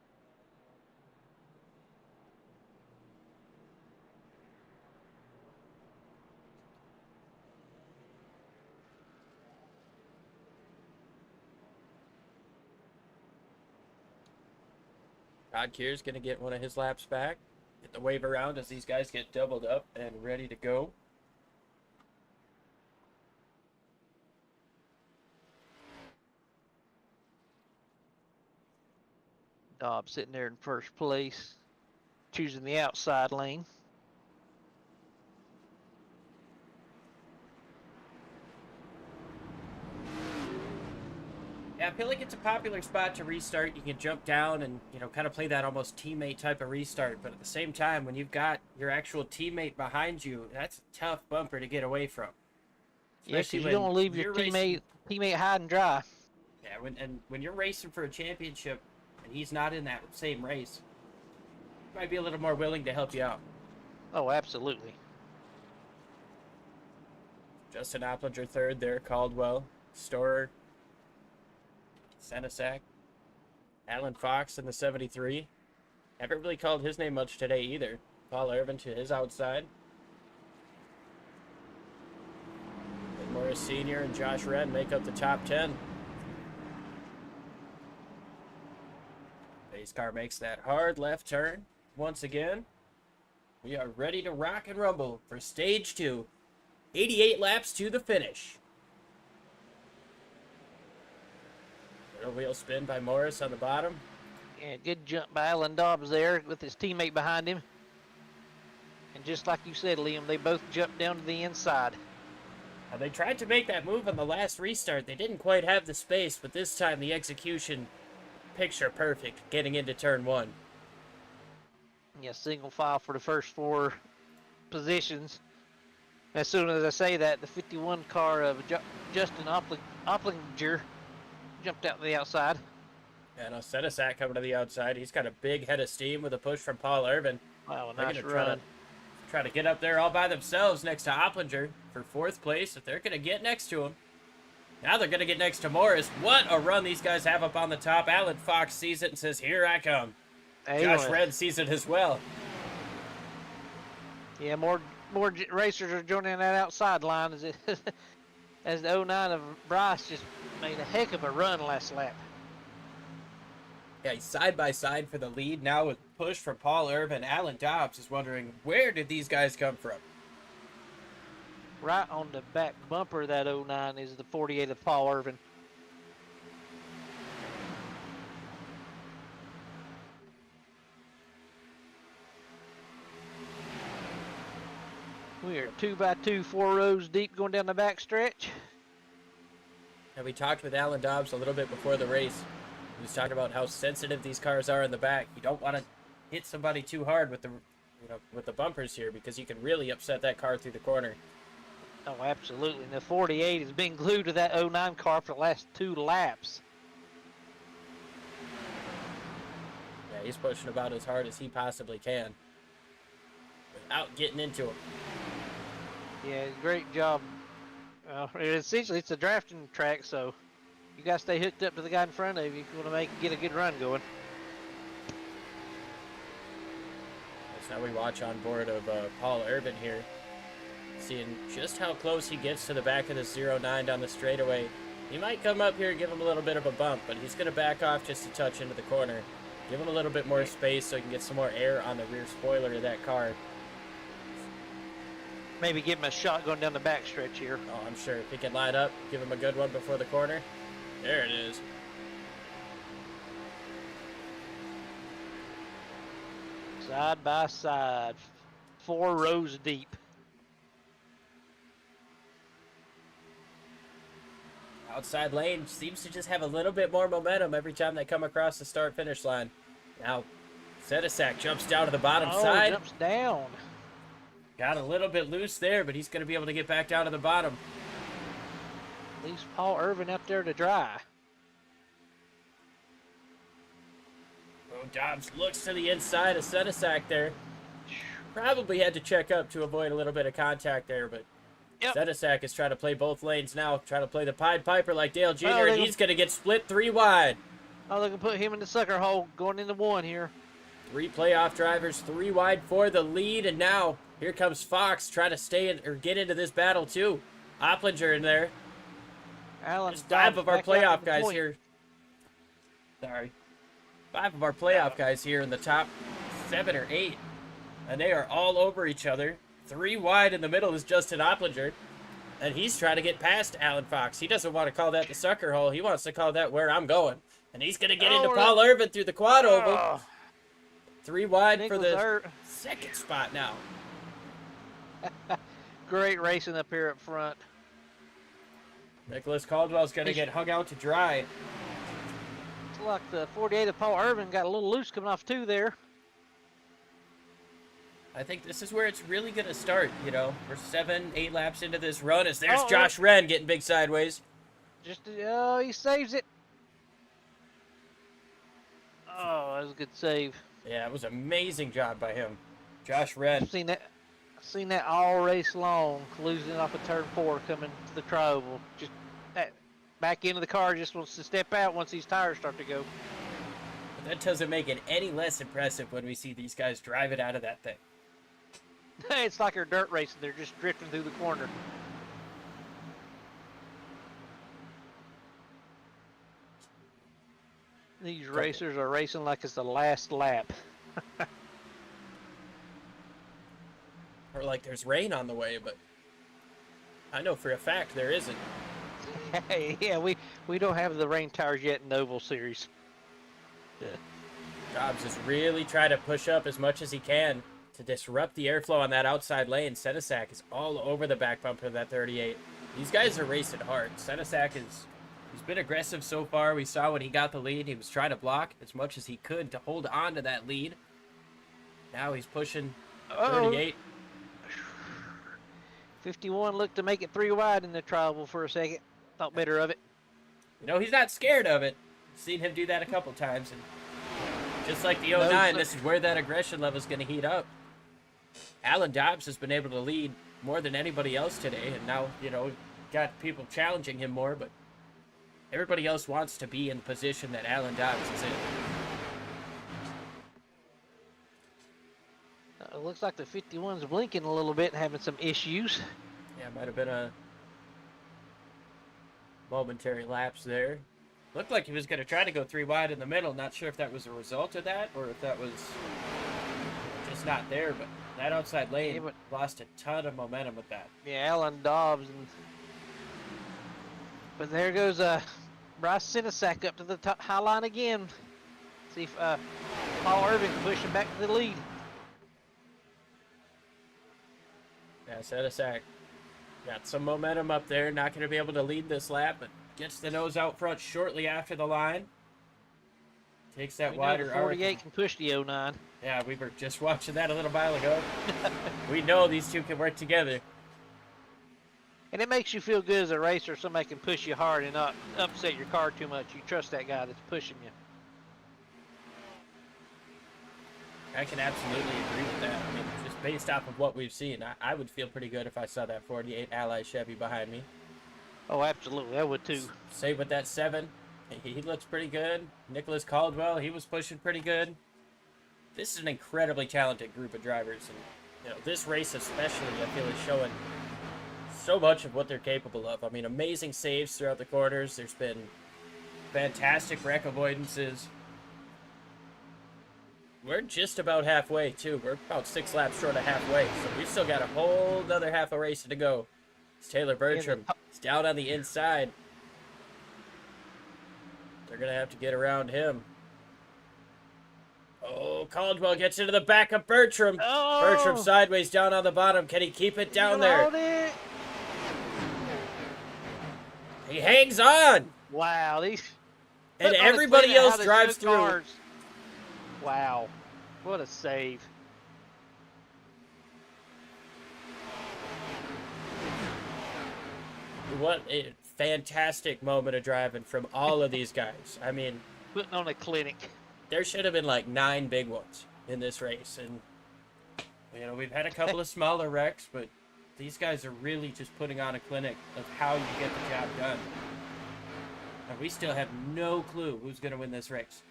Todd Keir's going to get one of his laps back. Get the wave around as these guys get doubled up and ready to go. Dobbs sitting there in first place, choosing the outside lane. Yeah, I feel like it's a popular spot to restart. You can jump down and, kind of play that almost teammate type of restart. But at the same time, when you've got your actual teammate behind you, that's a tough bumper to get away from. Yes, you don't want to leave your teammate high and dry. Yeah, when you're racing for a championship and he's not in that same race, he might be a little more willing to help you out. Oh, absolutely. Justin Opplinger third there, Caldwell, Storer, Senesac, Alan Fox in the 73. Haven't really called his name much today either. Paul Irvin to his outside. And Morris Sr. and Josh Wren make up the top 10. Pace car makes that hard left turn. Once again, we are ready to rock and rumble for stage 2. 88 laps to the finish. Little wheel spin by Morris on the bottom. Yeah, good jump by Alan Dobbs there with his teammate behind him. And just like you said, Liam, they both jumped down to the inside. Now, they tried to make that move on the last restart. They didn't quite have the space, but this time the execution picture perfect getting into turn 1. Yeah, single file for the first 4 positions. As soon as I say that, the 51 car of Justin Opplinger jumped out to the outside. And Senesac coming to the outside. He's got a big head of steam with a push from Paul Irvin. Wow, They're nice gonna run. try to get up there all by themselves next to Opplinger for 4th place. If they're going to get next to him. Now they're going to get next to Morris. What a run these guys have up on the top. Alan Fox sees it and says, here I come. Hey, Josh Red sees it as well. Yeah, more racers are joining that outside line as it as the 09 of Bryce just made a heck of a run last lap. Yeah, he's side by side for the lead now with push from Paul Irvin. Alan Dobbs is wondering, where did these guys come from? Right on the back bumper of that 09 is the 48 of Paul Irvin. We are 2x2, 4 rows deep going down the back stretch. And we talked with Alan Dobbs a little bit before the race. He was talking about how sensitive these cars are in the back. You don't want to hit somebody too hard with the, with the bumpers here, because you can really upset that car through the corner. Oh, absolutely. And the 48 has been glued to that 09 car for the last 2 laps. Yeah, he's pushing about as hard as he possibly can without getting into him. Yeah, great job. Essentially, it's a drafting track, so you got to stay hooked up to the guy in front of you if you want to get a good run going. So now we watch on board of Paul Irvin here, seeing just how close he gets to the back of the 09 down the straightaway. He might come up here and give him a little bit of a bump, but he's going to back off just a touch into the corner. Give him a little bit more space so he can get some more air on the rear spoiler of that car. Maybe give him a shot going down the back stretch here. Oh, I'm sure if he can line up, give him a good one before the corner. There it is. Side by side, 4 rows deep. Outside lane seems to just have a little bit more momentum every time they come across the start-finish line. Now, Sedisak jumps down to the bottom side. Jumps down. Got a little bit loose there, but he's going to be able to get back down to the bottom. Leaves Paul Irvin up there to dry. Oh, Dobbs looks to the inside of Sedisak there. Probably had to check up to avoid a little bit of contact there, but Yep. Sedisak is trying to play both lanes now, trying to play the Pied Piper like Dale Jr., Oh, and he's going to get split 3 wide. Oh, they can put him in the sucker hole going into 1 here. 3 playoff drivers, 3 wide for the lead, and now here comes Fox trying to stay in or get into this battle too. Opplinger in there. Alan There's 5 of our back out playoff to the guys point. here. Sorry. 5 of our playoff guys here in the top 7 or 8. And they are all over each other. 3 wide in the middle is Justin Opplinger. And he's trying to get past Alan Fox. He doesn't want to call that the sucker hole. He wants to call that where I'm going. And he's going to get into Paul Irvin through the quad oval. Oh, 3 wide for Nicholas the Irv- second spot now. Great racing up here up front. Nicholas Caldwell's going to get hung out to dry. It's like the 48 of Paul Irvin got a little loose coming off 2 there. I think this is where it's really going to start, you know. We're 7, 8 laps into this run as there's Uh-oh. Josh Wren getting big sideways. He saves it. Oh, that was a good save. Yeah, it was an amazing job by him. Josh Wren. I've seen that all race long, losing off of turn 4 coming to the tri-oval. Just that back into the car, just wants to step out once these tires start to go. But that doesn't make it any less impressive when we see these guys drive it out of that thing. It's like they're dirt racing. They're just drifting through the corner. These racers are racing like it's the last lap. Or like there's rain on the way, but I know for a fact there isn't. Yeah, we don't have the rain tires yet in the Oval Series. Dobbs is really trying to push up as much as he can to disrupt the airflow on that outside lane. Sedisak is all over the back bumper of that 38. These guys are racing hard. Sedisak he's been aggressive so far. We saw when he got the lead, he was trying to block as much as he could to hold on to that lead. Now he's pushing 38. 51 looked to make it 3 wide in the tri-oval for a second. Thought better of it. You know, he's not scared of it. Seen him do that a couple times, and just like the 09, this is where that aggression level is going to heat up. Alan Dobbs has been able to lead more than anybody else today, and now, you know, got people challenging him more, but everybody else wants to be in the position that Alan Dobbs is in. Well, looks like the 51's blinking a little bit and having some issues. Yeah, might have been a momentary lapse there. Looked like he was going to try to go 3 wide in the middle. Not sure if that was a result of that or if that was just not there. But that outside lane lost a ton of momentum with that. Yeah, Alan Dobbs. But there goes Bryce Sinesack up to the top high line again. See if Paul Irving can push him back to the lead. Yeah, Sinesack got some momentum up there. Not going to be able to lead this lap, but gets the nose out front shortly after the line. Takes that wider arc. 48 can push the 09. Yeah, we were just watching that a little while ago. We know these two can work together. And it makes you feel good as a racer. Somebody can push you hard and not upset your car too much. You trust that guy that's pushing you. I can absolutely agree with that. I mean, just based off of what we've seen, I would feel pretty good if I saw that 48 Ally Chevy behind me. Oh, absolutely. I would too. Same with that 7. He looks pretty good. Nicholas Caldwell, he was pushing pretty good. This is an incredibly talented group of drivers. And, you know, this race especially, I feel, is showing so much of what they're capable of. I mean, amazing saves throughout the corners. There's been fantastic wreck avoidances. We're just about halfway, too. We're about 6 laps short of halfway, so we've still got a whole other half a race to go. It's Taylor Bertram. He's down on the inside. They're going to have to get around him. Oh, Caldwell gets into the back of Bertram. Oh! Bertram sideways down on the bottom. Can he keep it down there? Hold it. He hangs on. Wow, these. And everybody else drives through. Cars. Wow, what a save. What a fantastic moment of driving from all of these guys. I mean, Putting on a clinic. there should have been like 9 big ones in this race. And, you know, we've had a couple of smaller wrecks, but these guys are really just putting on a clinic of how you get the job done. And we still have no clue who's going to win this race.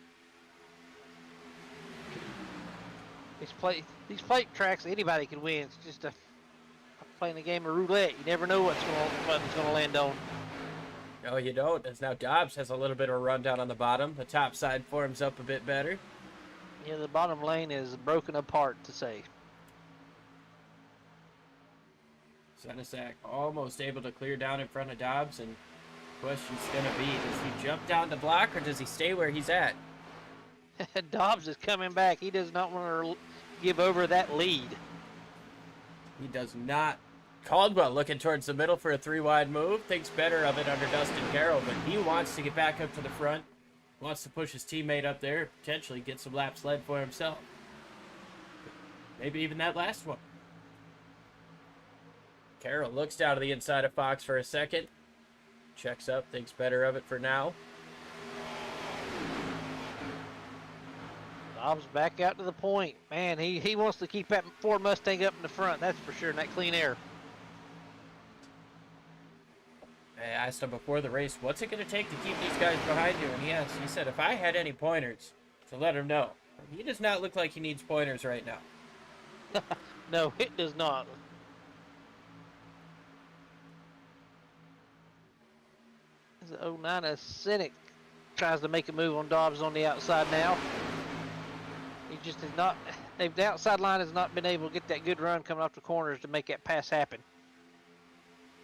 These plate tracks, anybody can win. It's just playing a game of roulette. You never know what's going to land on. No, you don't. As now Dobbs has a little bit of a rundown on the bottom. The top side forms up a bit better. Yeah, the bottom lane is broken apart, to say. Sinesack almost able to clear down in front of Dobbs, and the question's going to be, does he jump down the block or does he stay where he's at? Dobbs is coming back. He does not want to give over that lead. He does not. Caldwell looking towards the middle for a 3-wide move. Thinks better of it under Dustin Carroll, but he wants to get back up to the front. Wants to push his teammate up there, potentially get some laps led for himself. Maybe even that last one. Carroll looks down to the inside of Fox for a second. Checks up, thinks better of it for now. Dobbs back out to the point. Man, he wants to keep that Ford Mustang up in the front, that's for sure, in that clean air. I asked him before the race, what's it going to take to keep these guys behind you? And he said, if I had any pointers, to let him know. He does not look like he needs pointers right now. No, it does not. The 09 Cynic tries to make a move on Dobbs on the outside now. He just has not, the outside line has not been able to get that good run coming off the corners to make that pass happen.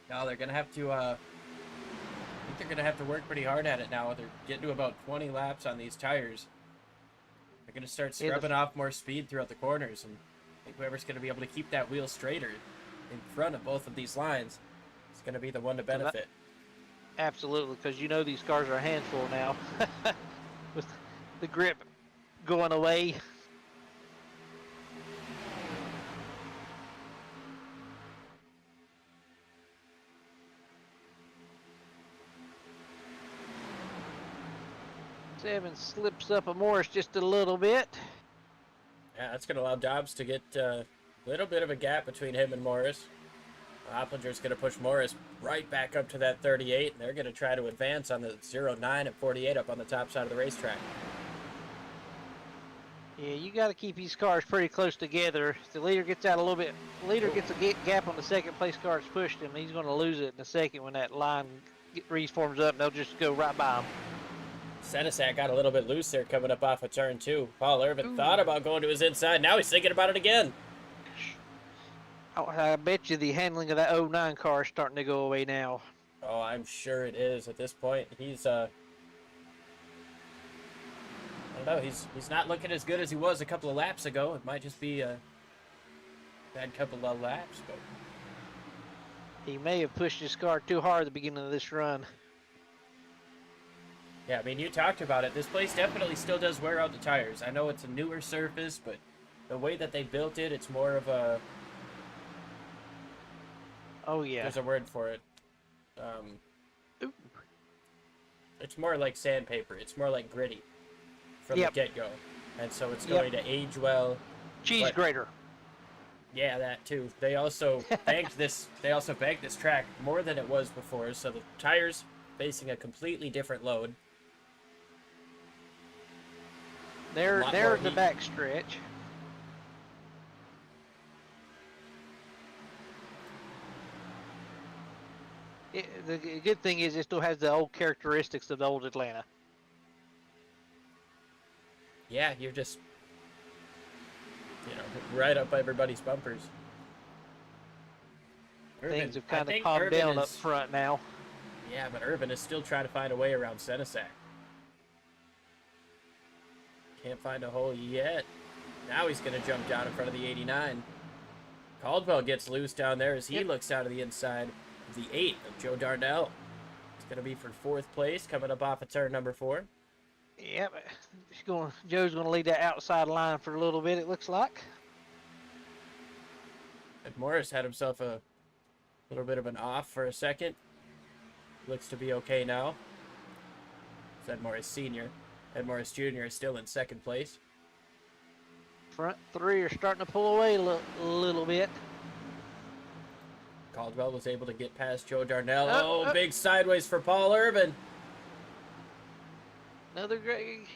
Now they're going to have to, I think they're going to have to work pretty hard at it now. They're getting to about 20 laps on these tires. They're going to start scrubbing off more speed throughout the corners, and I think whoever's going to be able to keep that wheel straighter in front of both of these lines is going to be the one to benefit. Absolutely, because you know these cars are a handful now. With the grip going away. Seven slips up a Morris just a little bit. Yeah, that's going to allow Dobbs to get a little bit of a gap between him and Morris. Opplinger's going to push Morris right back up to that 38, and they're going to try to advance on the 09 at 48 up on the top side of the racetrack. Yeah, you got to keep these cars pretty close together. If the leader gets out a little bit, leader gets a gap on the second place car that's pushed him, he's going to lose it in a second when that line reforms up, and they'll just go right by him. Senesac got a little bit loose there coming up off of turn 2. Paul Irvin thought about going to his inside. Now he's thinking about it again. I bet you the handling of that 09 car is starting to go away now. Oh, I'm sure it is at this point. He's I don't know. He's not looking as good as he was a couple of laps ago. It might just be a bad couple of laps, but He may have pushed his car too hard at the beginning of this run. yeah, I mean, you talked about it. This place definitely still does wear out the tires. I know it's a newer surface, but the way that they built it, it's more of a... Oh, yeah. There's a word for it. It's more like sandpaper. It's more like gritty from the get-go. And so it's going to age well. Cheese grater. Yeah, that too. They also banked this. They also banked this track more than it was before, so the tires facing a completely different load. There's the heat. back stretch. The good thing is it still has the old characteristics of the old Atlanta. Yeah, you're just, right up everybody's bumpers. Things have kind of calmed down up front now. Yeah, but Irvin is still trying to find a way around Senesac. Can't find a hole yet. Now he's going to jump down in front of the 89. Caldwell gets loose down there as he looks out of the inside of the 8 of Joe Darnell. It's going to be for 4th place, coming up off of turn number 4. Yep, Joe's going to lead that outside line for a little bit, it looks like. Ed Morris had himself a little bit of an off for a second. Looks to be okay now. It's Ed Morris Sr. Ed Morris Jr. is still in 2nd place. Front 3 are starting to pull away a little bit. Caldwell was able to get past Joe Darnell. Big sideways for Paul Irvin. Another great.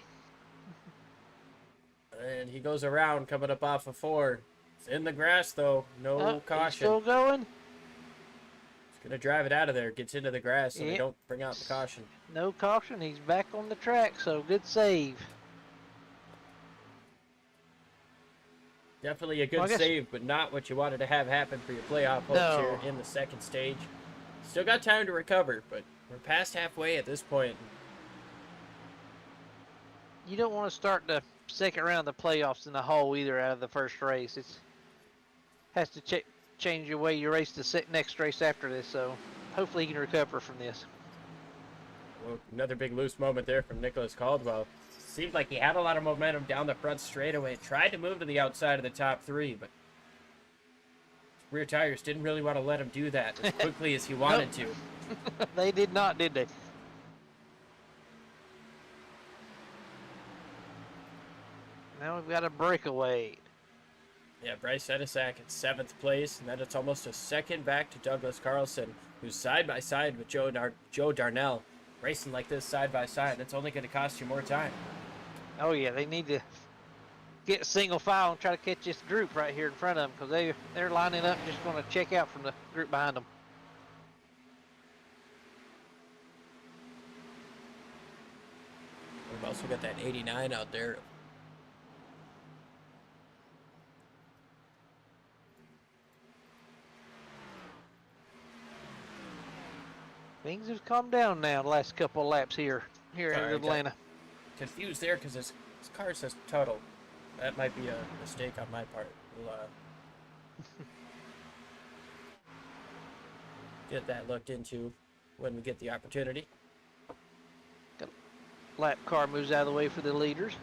And he goes around coming up off of 4. It's in the grass though. No caution. Still going. He's gonna drive it out of there. Gets into the grass so they don't bring out the caution. No caution. He's back on the track, so good save. Definitely a good save, but not what you wanted to have happen for your playoff hopes here in the 2nd stage. Still got time to recover, but we're past halfway at this point. You don't want to start the 2nd round of the playoffs in the hole either out of the first race. It has to change your way you race the next race after this, so hopefully you can recover from this. Well, another big loose moment there from Nicholas Caldwell. Seemed like he had a lot of momentum down the front straightaway. Tried to move to the outside of the top 3, but rear tires didn't really want to let him do that as quickly as he wanted to. They did not, did they? Now we've got a breakaway. Yeah, Bryce Senesac in 7th place, and then it's almost a second back to Douglas Carlson, who's side by side with Joe Darnell. Racing like this side by side, that's only going to cost you more time. Oh yeah, they need to get single file and try to catch this group right here in front of them, because they're lining up just going to check out from the group behind them. We've also got that 89 out there. Things have calmed down now the last couple of laps here in Atlanta. Confused there because his car says Tuttle. That might be a mistake on my part. We'll get that looked into when we get the opportunity. Lap car moves out of the way for the leaders.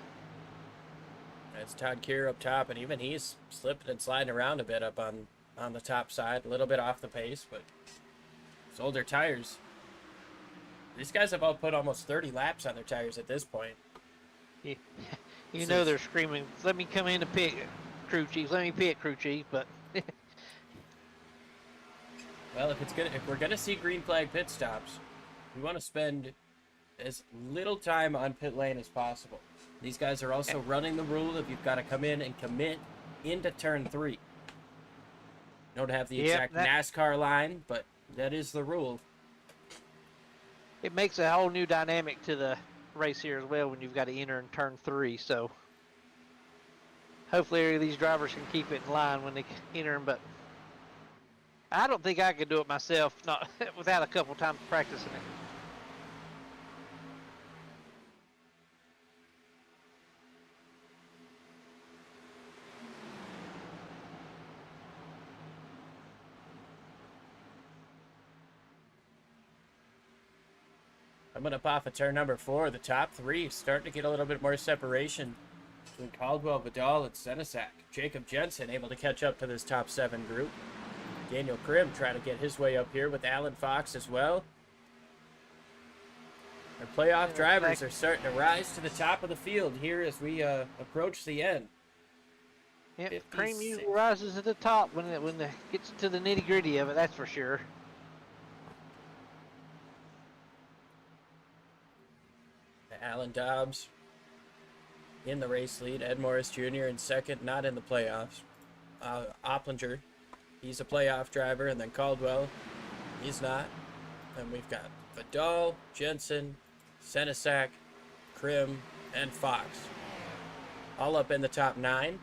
It's Todd Keir up top, and even he's slipping and sliding around a bit up on the top side, a little bit off the pace, but it's older tires. These guys have all put almost 30 laps on their tires at this point. Yeah. You know they're screaming, let me come in to pit, crew chief. Let me pit, crew chief. But well, if we're gonna see green flag pit stops, we want to spend as little time on pit lane as possible. These guys are also running the rule of you've got to come in and commit into turn 3. You don't have the Yep, exact NASCAR line, but that is the rule. It makes a whole new dynamic to the race here as well when you've got to enter in turn 3. So hopefully these drivers can keep it in line when they enter them. But I don't think I could do it myself, not without a couple times practicing it. Coming up off of turn number 4, the top 3 starting to get a little bit more separation between Caldwell, Vidal, and Senesac. Jacob Jensen able to catch up to this top 7 group. Daniel Krim trying to get his way up here with Alan Fox as well. Our playoff drivers are starting to rise to the top of the field here as we approach the end. Yep, Cream usually rises to the top when it gets to the nitty gritty of it, that's for sure. Alan Dobbs in the race lead. Ed Morris Jr. in second, not in the playoffs. Opplinger, he's a playoff driver, and then Caldwell, he's not. And we've got Vidal, Jensen, Senesac, Krim, and Fox, all up in the top 9.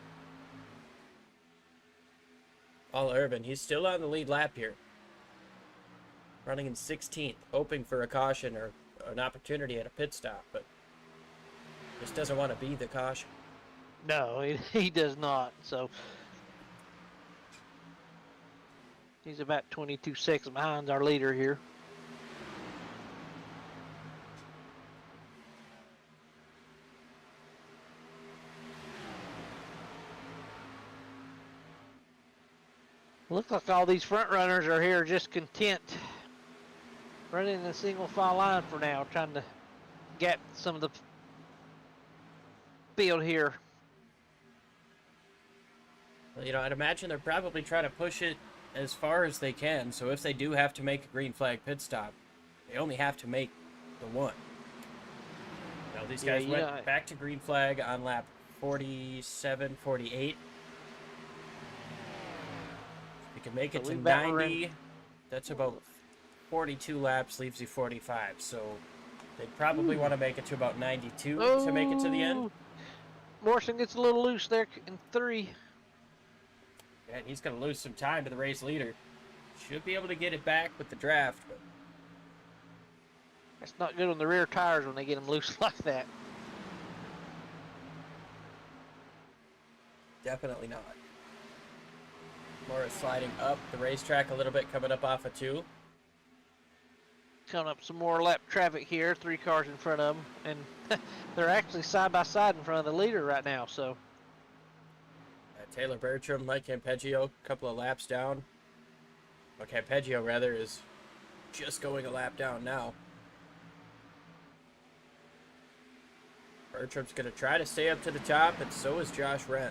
Paul Irvin, he's still on the lead lap here, running in 16th, hoping for a caution or an opportunity at a pit stop, but just doesn't want to be the caution. No, he does not. So he's about 22 seconds behind our leader here. Looks like all these front runners are here just content running in a single file line for now, trying to get some of the field here. Well, you know, I'd imagine they're probably trying to push it as far as they can, so if they do have to make a green flag pit stop, they only have to make the one. You know, these guys went back to green flag on lap 47, 48. They can make it to 90. That's about 42 laps, leaves you 45. So they'd probably want to make it to about 92 to make it to the end. Morrison gets a little loose there in 3. Yeah, and he's going to lose some time to the race leader. Should be able to get it back with the draft, but that's not good on the rear tires when they get them loose like that. Definitely not. Morris sliding up the racetrack a little bit, coming up off of 2. Coming up some more lap traffic here. 3 cars in front of them, and they're actually side by side in front of the leader right now. So Taylor Bertram, Mike Campeggio, a couple of laps down. Well, Campeggio rather is just going a lap down now. Bertram's going to try to stay up to the top, and so is Josh Wren.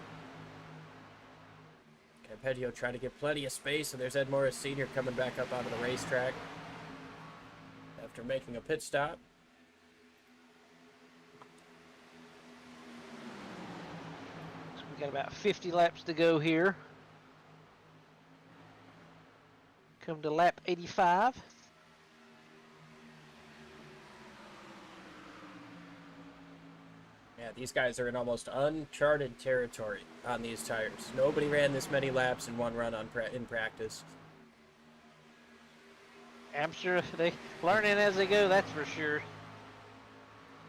Campeggio trying to get plenty of space, and there's Ed Morris Sr. coming back up onto the racetrack after making a pit stop. So we got about 50 laps to go here. Come to lap 85. Yeah, these guys are in almost uncharted territory on these tires. Nobody ran this many laps in one run in practice. I'm sure they learning as they go, that's for sure.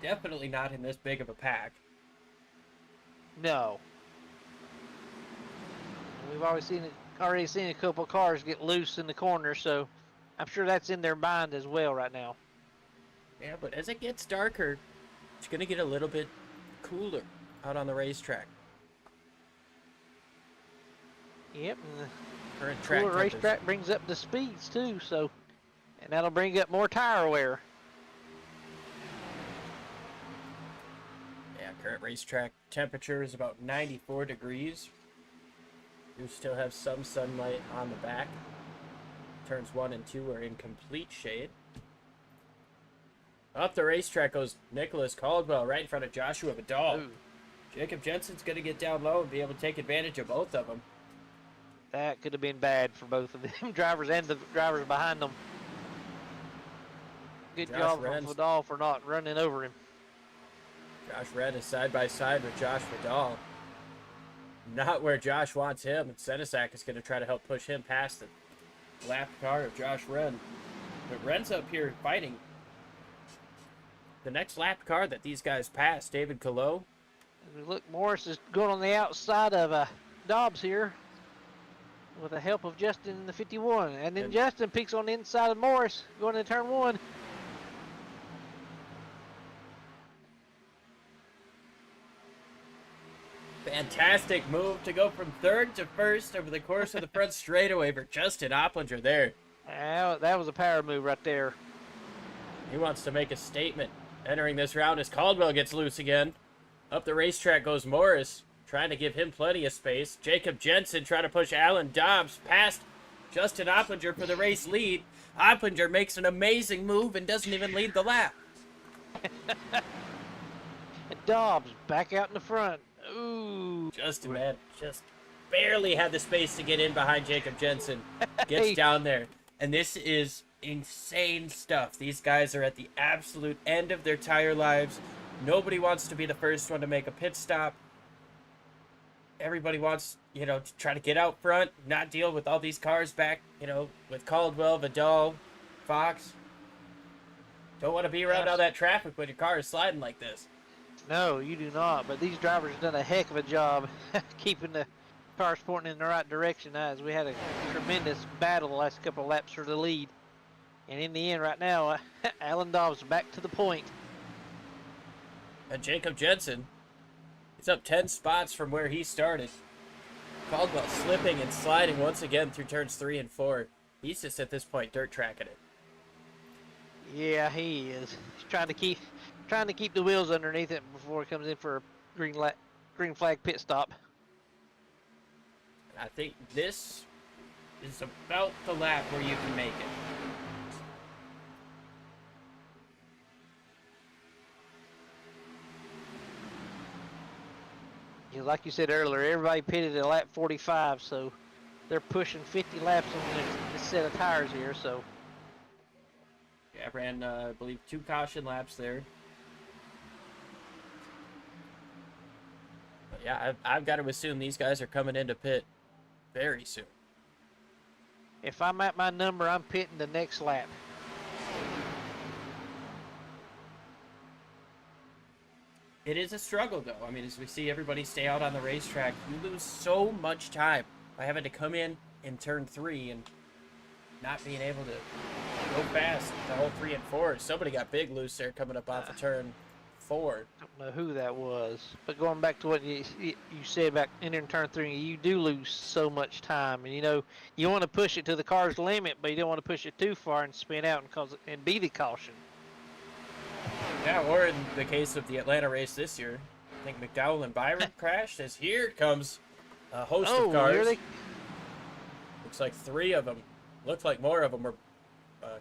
Definitely not in this big of a pack. No. We've already seen a couple cars get loose in the corner, so I'm sure that's in their mind as well right now. Yeah, but as it gets darker, it's going to get a little bit cooler out on the racetrack. Yep, and the Current track cooler racetrack brings up the speeds too, so, and that'll bring up more tire wear. Yeah, current racetrack temperature is about 94 degrees. You still have some sunlight on the back. Turns 1 and 2 are in complete shade. Up the racetrack goes Nicholas Caldwell right in front of Joshua Vidal. Ooh, Jacob Jensen's going to get down low and be able to take advantage of both of them. that could have been bad for both of them drivers and the drivers behind them. Good Josh job Renz. from Vidal for not running over him. Josh Red is side by side with Josh Vidal. Not where Josh wants him. And Senesac is going to try to help push him past the lap car of Josh Wren. But Wren's up here fighting. The next lap car that these guys passed, David Colo. Look, Morris is going on the outside of Dobbs here with the help of Justin in the 51. And then Justin peeks on the inside of Morris going to turn 1. Fantastic move to go from third to first over the course of the front straightaway for Justin Opplinger there. That was a power move right there. He wants to make a statement entering this round as Caldwell gets loose again. Up the racetrack goes Morris, trying to give him plenty of space. Jacob Jensen trying to push Alan Dobbs past Justin Opplinger for the race lead. Opplinger makes an amazing move and doesn't even lead the lap. And Dobbs back out in the front. Ooh. Justin, man, just barely had the space to get in behind Jacob Jensen. Gets down there. And this is insane stuff. These guys are at the absolute end of their tire lives. Nobody wants to be the first one to make a pit stop. Everybody wants, to try to get out front, not deal with all these cars back, with Caldwell, Vidal, Fox. Don't want to be around all that traffic when your car is sliding like this. No, you do not. But these drivers have done a heck of a job keeping the cars pointing in the right direction as we had a tremendous battle the last couple of laps for the lead. And in the end right now, Alan Dobbs back to the point. And Jacob Jensen, he's up 10 spots from where he started. Caldwell slipping and sliding once again through turns 3 and 4. He's just at this point dirt tracking it. Yeah, he is. He's trying to keep the wheels underneath it before he comes in for a green flag pit stop. I think this is about the lap where you can make it. Yeah, like you said earlier, everybody pitted at lap 45, so they're pushing 50 laps on this set of tires here. So Yeah, I ran, I believe, 2 caution laps there. But yeah, I've got to assume these guys are coming into pit very soon. if I'm at my number, I'm pitting the next lap. It is a struggle, though. I mean, as we see everybody stay out on the racetrack, you lose so much time by having to come in turn 3 and not being able to go fast the whole 3 and 4. Somebody got big loose there coming up off of turn 4. I don't know who that was, but going back to what you said about entering turn 3, you do lose so much time, and you want to push it to the car's limit, but you don't want to push it too far and spin out and be the caution. Yeah, or in the case of the Atlanta race this year, I think McDowell and Byron crashed, as here comes a host of cars. Here they... Looks like 3 of them. Looks like more of them were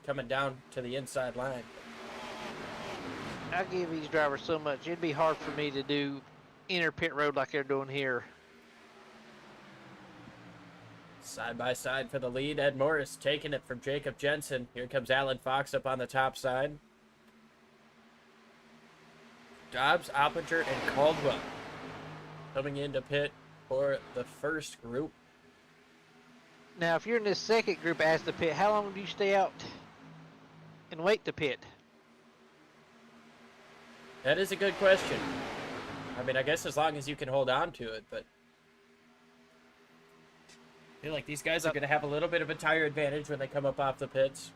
coming down to the inside line. I give these drivers so much. It'd be hard for me to do inner pit road like they're doing here. Side by side for the lead. Ed Morris taking it from Jacob Jensen. Here comes Alan Fox up on the top side. Dobbs, Oppinger, and Caldwell coming into pit for the first group. Now, if you're in this second group as the pit, how long do you stay out and wait to pit? That is a good question. I mean, I guess as long as you can hold on to it, but I feel like these guys are going to have a little bit of a tire advantage when they come up off the pits.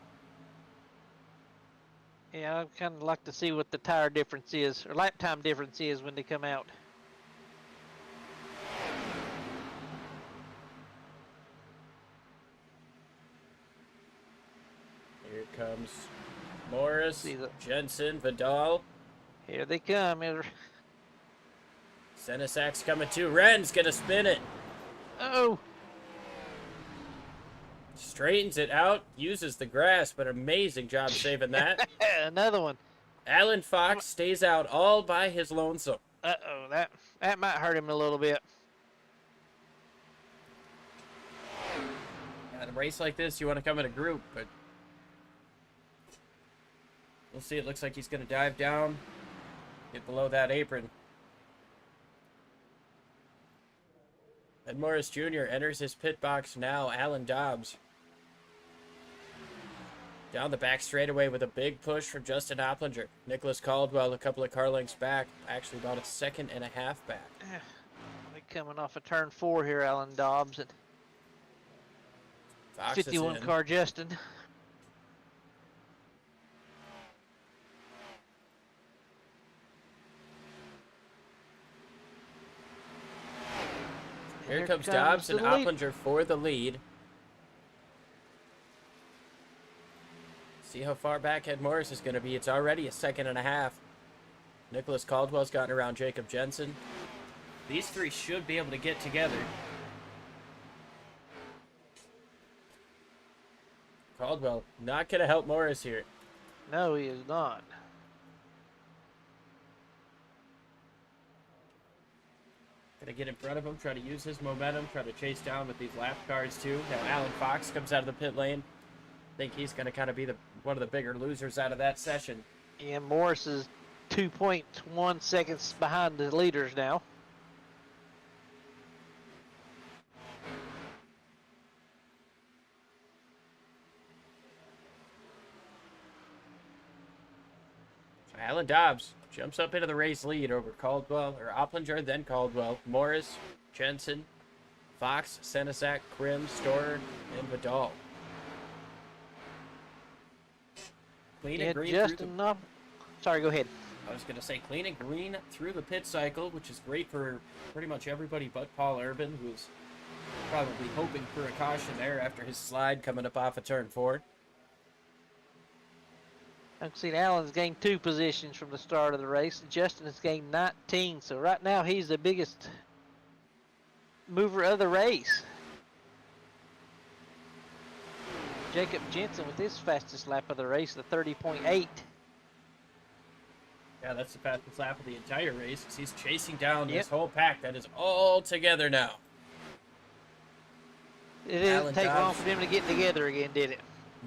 Yeah, I'd kind of like to see what the tire difference is, or lap time difference is when they come out. Here comes Morris, See the- Jensen, Vidal. Here they come. Senesac's coming too. Ren's going to spin it. Oh, Straightens it out, uses the grass, but amazing job saving that. another one. Alan Fox stays out all by his lonesome. Uh-oh, that might hurt him a little bit. At a race like this, you want to come in a group, but we'll see. It looks like he's going to dive down, get below that apron. Ed Morris Jr. enters his pit box now. Alan Dobbs down the back straightaway with a big push from Justin Opplinger. Nicholas Caldwell a couple of car lengths back, actually about a second and a half back. We're coming off of turn 4 here, Alan Dobbs, and Fox is 51 in. car Justin. Here comes Dobbs and Opplinger for the lead. See how far back Ed Morris is going to be. It's already a second and a half. Nicholas Caldwell's gotten around Jacob Jensen. These three should be able to get together. Caldwell not going to help Morris here. No, he is not. Gonna get in front of him, try to use his momentum, try to chase down with these lap cars too. Now Alan Fox comes out of the pit lane. I think he's gonna kind of be one of the bigger losers out of that session. Yeah, Morris is 2.1 seconds behind the leaders now. Alan Dobbs jumps up into the race lead over Caldwell, or Opplinger, then Caldwell, Morris, Jensen, Fox, Senesac, Krim, Storer, and Vidal. Clean and green Justin, sorry, go ahead. I was going to say clean and green through the pit cycle, which is great for pretty much everybody but Paul Urban, who's probably hoping for a caution there after his slide coming up off of turn 4. I've seen Allen's gained 2 positions from the start of the race. Justin has gained 19, so right now he's the biggest mover of the race. Jacob Jensen with his fastest lap of the race, the 30.8. Yeah, that's the fastest lap of the entire race. He's chasing down this whole pack that is all together now. It didn't take long for them to get together again, did it?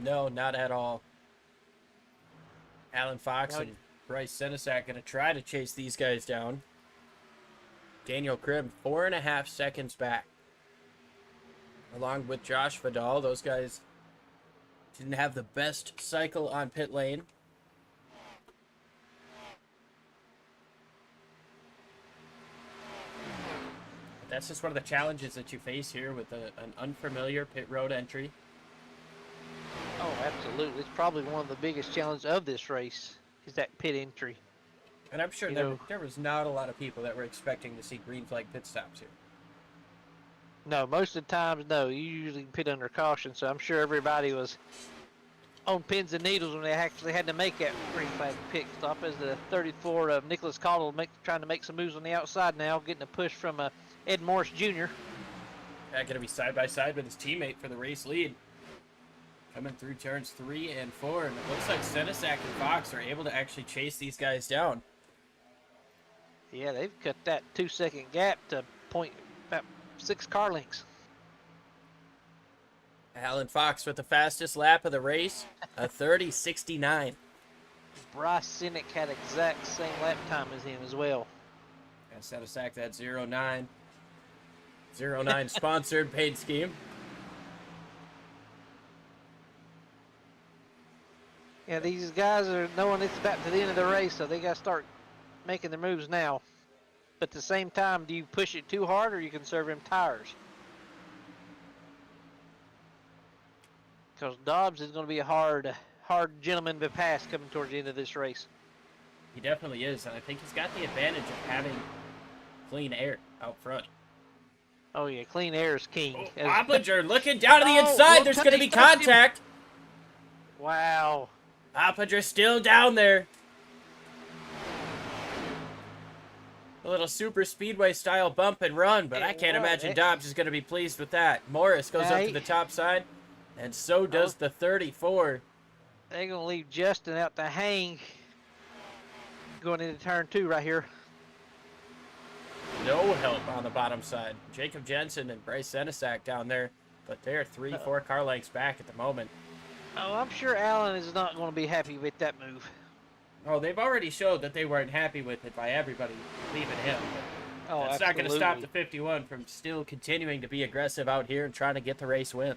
No, not at all. Alan Fox and Bryce Senesac going to try to chase these guys down. Daniel Krim, 4.5 seconds back. Along with Josh Vidal, those guys didn't have the best cycle on pit lane. But that's just one of the challenges that you face here with an unfamiliar pit road entry. Oh, absolutely. It's probably one of the biggest challenges of this race is that pit entry. And I'm sure there was not a lot of people that were expecting to see green flag pit stops here. No, most of the times, no. You usually pit under caution, so I'm sure everybody was on pins and needles when they actually had to make that green flag pit stop. As the 34 of Nicholas Caldwell trying to make some moves on the outside now, getting a push from Ed Morris Jr. Going to be side by side with his teammate for the race lead. Coming through turns 3 and 4, and it looks like Senesac and Fox are able to actually chase these guys down. Yeah, they've cut that 2-second gap to about 6 car lengths. Alan Fox with the fastest lap of the race, a 30.69. Bryce Sinek had exact same lap time as him as well. And Senesac that 09. 09 sponsored paid scheme. Yeah, these guys are knowing it's about to the end of the race, so they got to start making their moves now. But at the same time, do you push it too hard or you conserve them tires? Because Dobbs is going to be a hard gentleman to pass coming towards the end of this race. He definitely is, and I think he's got the advantage of having clean air out front. Oh, yeah, clean air is king. Oh, Opplinger looking down to the inside. There's going to be contact. Wow. Opplinger still down there. A little super speedway style bump and run, but I can't imagine Dobbs is going to be pleased with that. Morris goes up to the top side, and so does the 34. They're going to leave Justin out to hang. Going into turn 2 right here. No help on the bottom side. Jacob Jensen and Bryce Senesac down there, but they're 4 car lengths back at the moment. Oh, I'm sure Allen is not going to be happy with that move. Oh, they've already showed that they weren't happy with it by everybody leaving him. But Oh, that's absolutely. not going to stop the 51 from still continuing to be aggressive out here and trying to get the race win.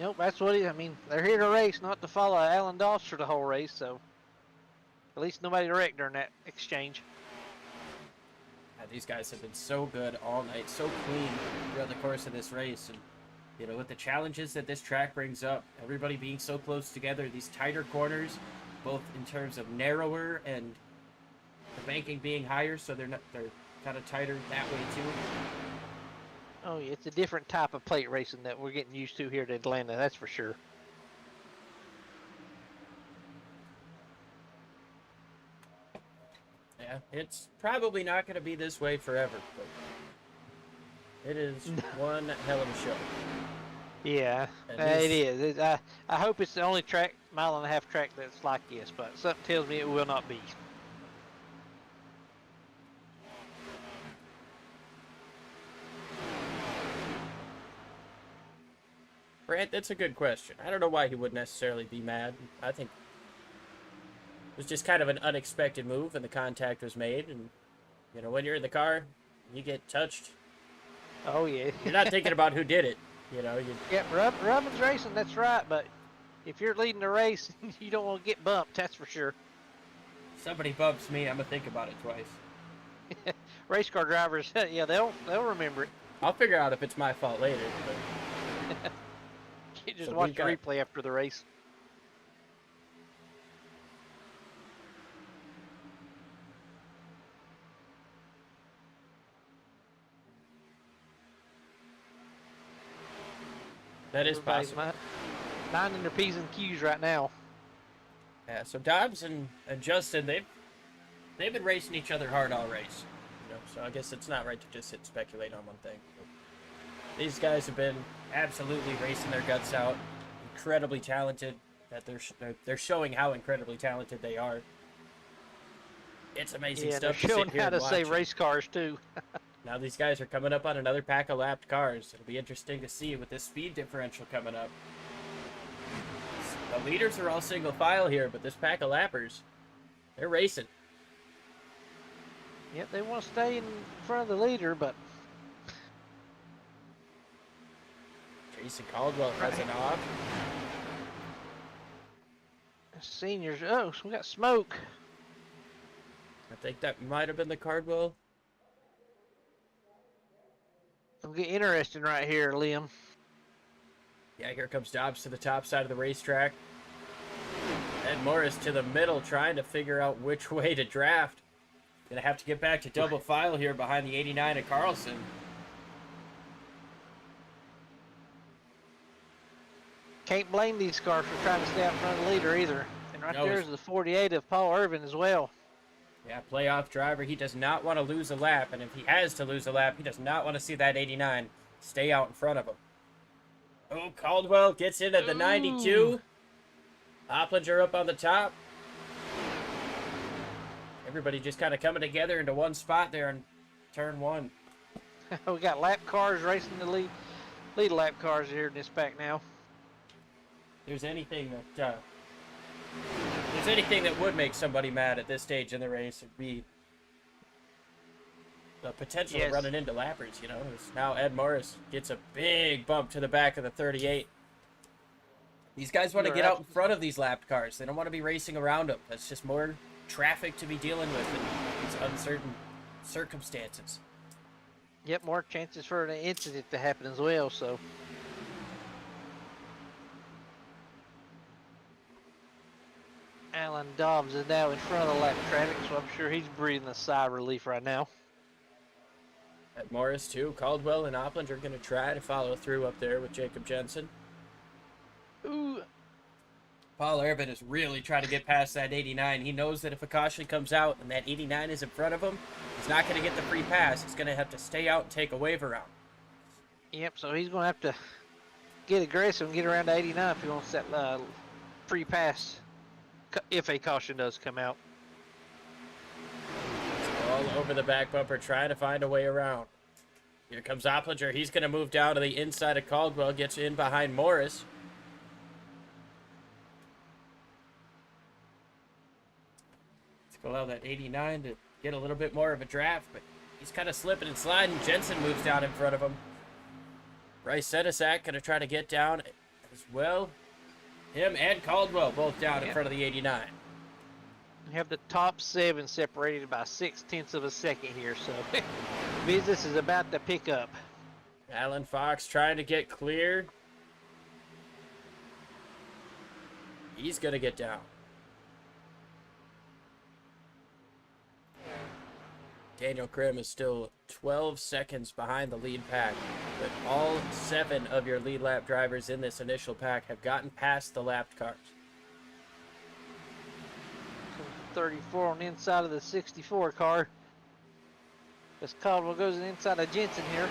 Nope, that's what I mean, they're here to race, not to follow Alan Doss for the whole race, so at least nobody wrecked during that exchange. Yeah, these guys have been so good all night, so clean throughout the course of this race. And, you know, with the challenges that this track brings up, everybody being so close together, these tighter corners, both in terms of narrower and the banking being higher, so they're kind of tighter that way too. Oh, yeah, it's a different type of plate racing that we're getting used to here at Atlanta, that's for sure. Yeah, it's probably not going to be this way forever, but it is one hell of a show. Yeah, it is. I hope it's the only track, mile-and-a-half track that's like this, but something tells me it will not be. Brant, that's a good question. I don't know why he would necessarily be mad. I think it was just kind of an unexpected move, and the contact was made. And, you know, when you're in the car, you get touched. Oh, yeah. You're not thinking about who did it. You know, Yeah, Robin's racing, that's right, but if you're leading the race, you don't want to get bumped, that's for sure. somebody bumps me, I'm going to think about it twice. Race car drivers, yeah, they'll remember it. I'll figure out if it's my fault later. But You just So watch we've the got- replay after the race. that is Everybody's possible. minding their P's and Q's right now. Yeah, so Dobbs and Justin, they've been racing each other hard all race. You know, so I guess it's not right to just sit and speculate on one thing. These guys have been absolutely racing their guts out. Incredibly talented. That they're showing how incredibly talented they are. It's amazing Yeah, they're stuff to showing sit here how and to say watch. race cars too. Now these guys are coming up on another pack of lapped cars. It'll be interesting to see with this speed differential coming up. The leaders are all single file here, but this pack of lappers, they're racing. Yep, they want to stay in front of the leader, but Jason Caldwell has it off. seniors. Oh, so we got smoke. I think that might have been the Cardwell. It'll get interesting right here, Liam. Yeah, here comes Dobbs to the top side of the racetrack. Ed Morris to the middle, trying to figure out which way to draft. Gonna have to get back to double file here behind the 89 of Carlson. Can't blame these cars for trying to stay out in front of the leader either. And right No, there's the 48 of Paul Irvin as well. Yeah, playoff driver. He does not want to lose a lap, and if he has to lose a lap, he does not want to see that 89 stay out in front of him. Oh, Caldwell gets in at the 92. Opplinger up on the top. Everybody just kind of coming together into one spot there in turn one. We got lap cars racing the lead lap cars here in this pack now. There's anything that would make somebody mad at this stage in the race, it'd be the potential Yes. of running into lappers. You know, as now Ed Morris gets a big bump to the back of the 38. These guys want to You're get out in front of these lapped cars. They don't want to be racing around them. That's just more traffic to be dealing with in these uncertain circumstances. Yep, more chances for an incident to happen as well, so. Alan Dobbs is now in front of the lap traffic, so I'm sure he's breathing a sigh of relief right now. Ed Morris too. Caldwell and Opplinger are going to try to follow through up there with Jacob Jensen. Ooh, Paul Irvin is really trying to get past that 89. He knows that if a caution comes out and that 89 is in front of him, he's not going to get the free pass. He's going to have to stay out and take a waiver out. yep, so he's going to have to get aggressive and get around to 89 if he wants that free pass, if a caution does come out. all over the back bumper, trying to find a way around. Here comes Opplinger. He's going to move down to the inside of Caldwell, gets in behind Morris. Let's allow that 89 to get a little bit more of a draft, but he's kind of slipping and sliding. Jensen moves down in front of him. Bryce Senesac going to try to get down as well. Him and Caldwell both down in front of the 89. We have the top 7 separated by 0.6 of a second here, so business is about to pick up. Alan Fox trying to get clear. He's going to get down. Daniel Krim is still 12 seconds behind the lead pack, but all 7 of your lead lap drivers in this initial pack have gotten past the lapped cars. 34 on the inside of the 64 car. As Caldwell goes in inside of Jensen here.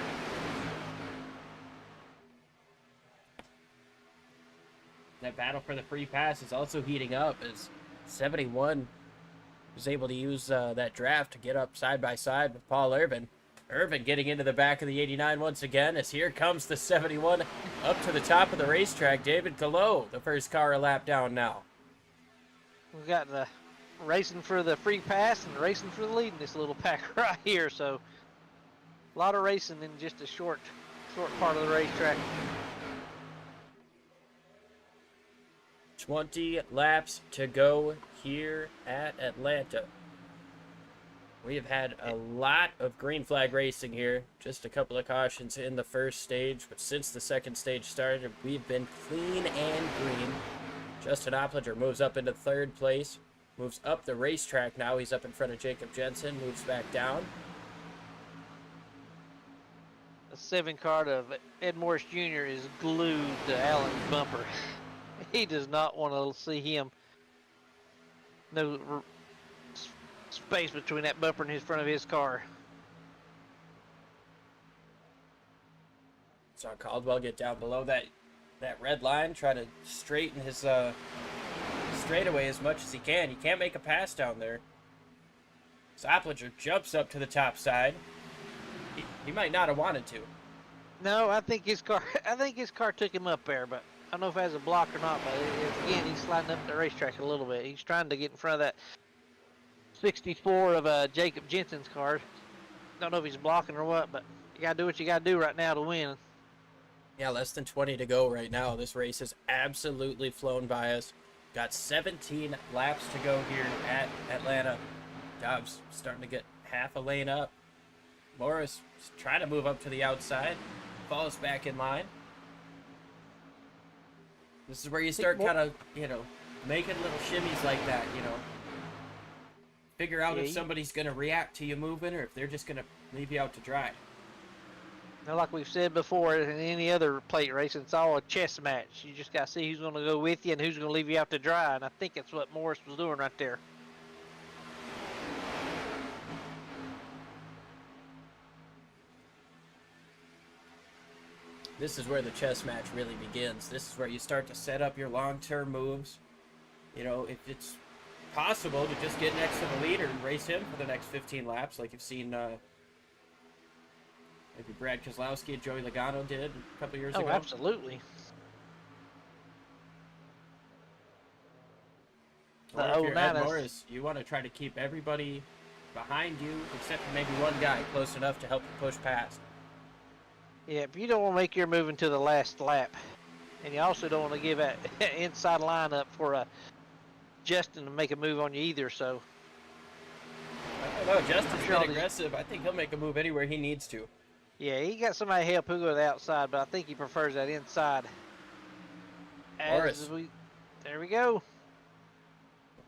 That battle for the free pass is also heating up as 71 was able to use that draft to get up side by side with Paul Irvin. Irvin getting into the back of the 89 once again as here comes the 71 up to the top of the racetrack. David Gallo, the first car a lap down now. We've got the racing for the free pass and racing for the lead in this little pack right here. So a lot of racing in just a short part of the racetrack. 20 laps to go here at Atlanta. We have had a lot of green flag racing here. Just a couple of cautions in the first stage, but since the second stage started, we've been clean and green. Justin Opplinger moves up into third place, moves up the racetrack now. He's up in front of Jacob Jensen, moves back down. The 7 car of Ed Morris Jr. is glued to Allen's bumper. He does not want to see him. No space between that bumper and his front of his car. Saw Caldwell get down below that red line, try to straighten his straightaway as much as he can. He can't make a pass down there. So Opplinger jumps up to the top side. He might not have wanted to. No, I think his car took him up there, but I don't know if it has a block or not, but again, he's sliding up the racetrack a little bit. He's trying to get in front of that 64 of Jacob Jensen's car. Don't know if he's blocking or what, but you got to do what you got to do right now to win. Yeah, less than 20 to go right now. This race has absolutely flown by us. Got 17 laps to go here at Atlanta. Dobbs starting to get half a lane up. Morris trying to move up to the outside. Falls back in line. This is where you start kind of, making little shimmies like that, Figure out if somebody's going to react to you moving or if they're just going to leave you out to dry. Now, like we've said before, in any other plate race, it's all a chess match. You just got to see who's going to go with you and who's going to leave you out to dry, and I think that's what Morris was doing right there. This is where the chess match really begins. This is where you start to set up your long-term moves. If it's possible to just get next to the leader and race him for the next 15 laps, like you've seen maybe Brad Kozlowski and Joey Logano did a couple years ago. Oh, absolutely. Or if you're Ed Morris, you want to try to keep everybody behind you except for maybe one guy close enough to help you push past. Yeah, but you don't want to make your move until the last lap. And you also don't want to give that inside line up for Justin to make a move on you either, so. I don't know, Justin's been aggressive. I think he'll make a move anywhere he needs to. Yeah, he got somebody help who go to the outside, but I think he prefers that inside. Morris. There we go.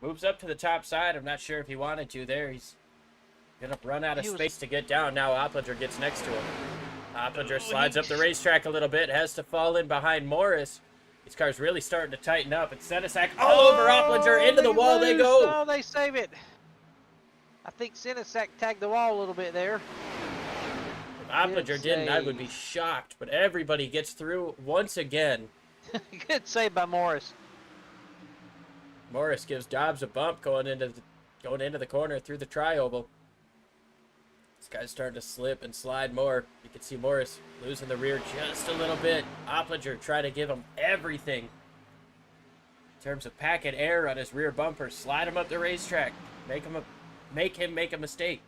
Moves up to the top side. I'm not sure if he wanted to there. He's going to run out of space to get down. Now Opplinger gets next to him. Opplinger slides up the racetrack a little bit, has to fall in behind Morris. These cars really starting to tighten up. And Senesac all over Opplinger, into the wall they go. Oh, they save it. I think Senesac tagged the wall a little bit there. If Opplinger didn't, I would be shocked. But everybody gets through once again. Good save by Morris. Morris gives Dobbs a bump going into the corner through the tri-oval. This guy's starting to slip and slide more. You can see Morris losing the rear just a little bit. Opplinger trying to give him everything in terms of packing air on his rear bumper. Slide him up the racetrack. Make him make a mistake.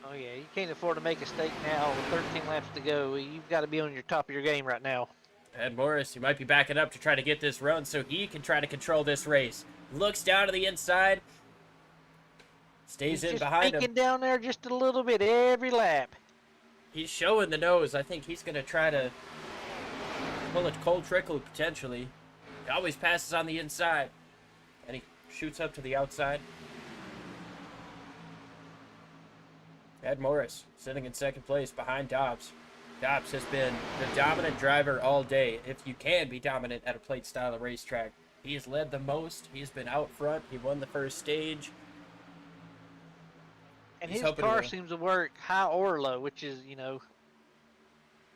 Oh yeah, you can't afford to make a mistake now with 13 laps to go. You've got to be on your top of your game right now. And Morris, he might be backing up to try to get this run so he can try to control this race. Looks down to the inside. Stays in behind him. He's down there just a little bit every lap. He's showing the nose. I think he's going to try to pull a cold trickle potentially. He always passes on the inside. And he shoots up to the outside. Ed Morris sitting in second place behind Dobbs. Dobbs has been the dominant driver all day. If you can be dominant at a plate style of racetrack. He has led the most. He's been out front. He won the first stage. And his car seems to work high or low, which is, you know,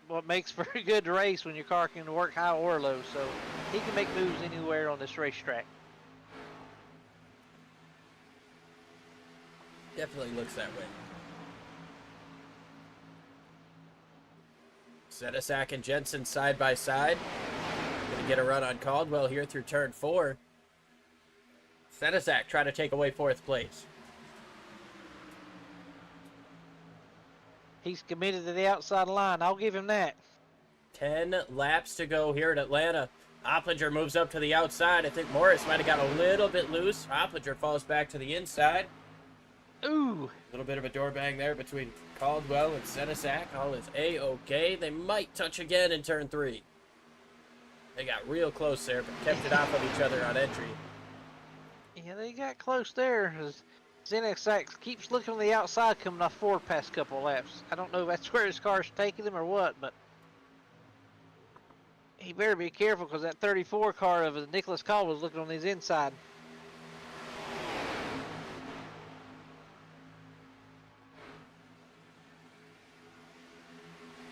what makes for a good race when your car can work high or low. So he can make moves anywhere on this racetrack. Definitely looks that way. Zedesak and Jensen side by side. Gonna get a run on Caldwell here through turn 4. Zedesak trying to take away 4th place. He's committed to the outside line. I'll give him that. 10 laps to go here at Atlanta. Opplinger moves up to the outside. I think Morris might have got a little bit loose. Opplinger falls back to the inside. Ooh. A little bit of a door bang there between Caldwell and Zedesak. All is A-okay. They might touch again in turn 3. They got real close there, but kept it off of each other on entry. Yeah, they got close there. Zedesak keeps looking on the outside coming off forward past couple of laps. I don't know if that's where his car's taking him or what, but he better be careful because that 34 car of Nicholas Caldwell was looking on his inside.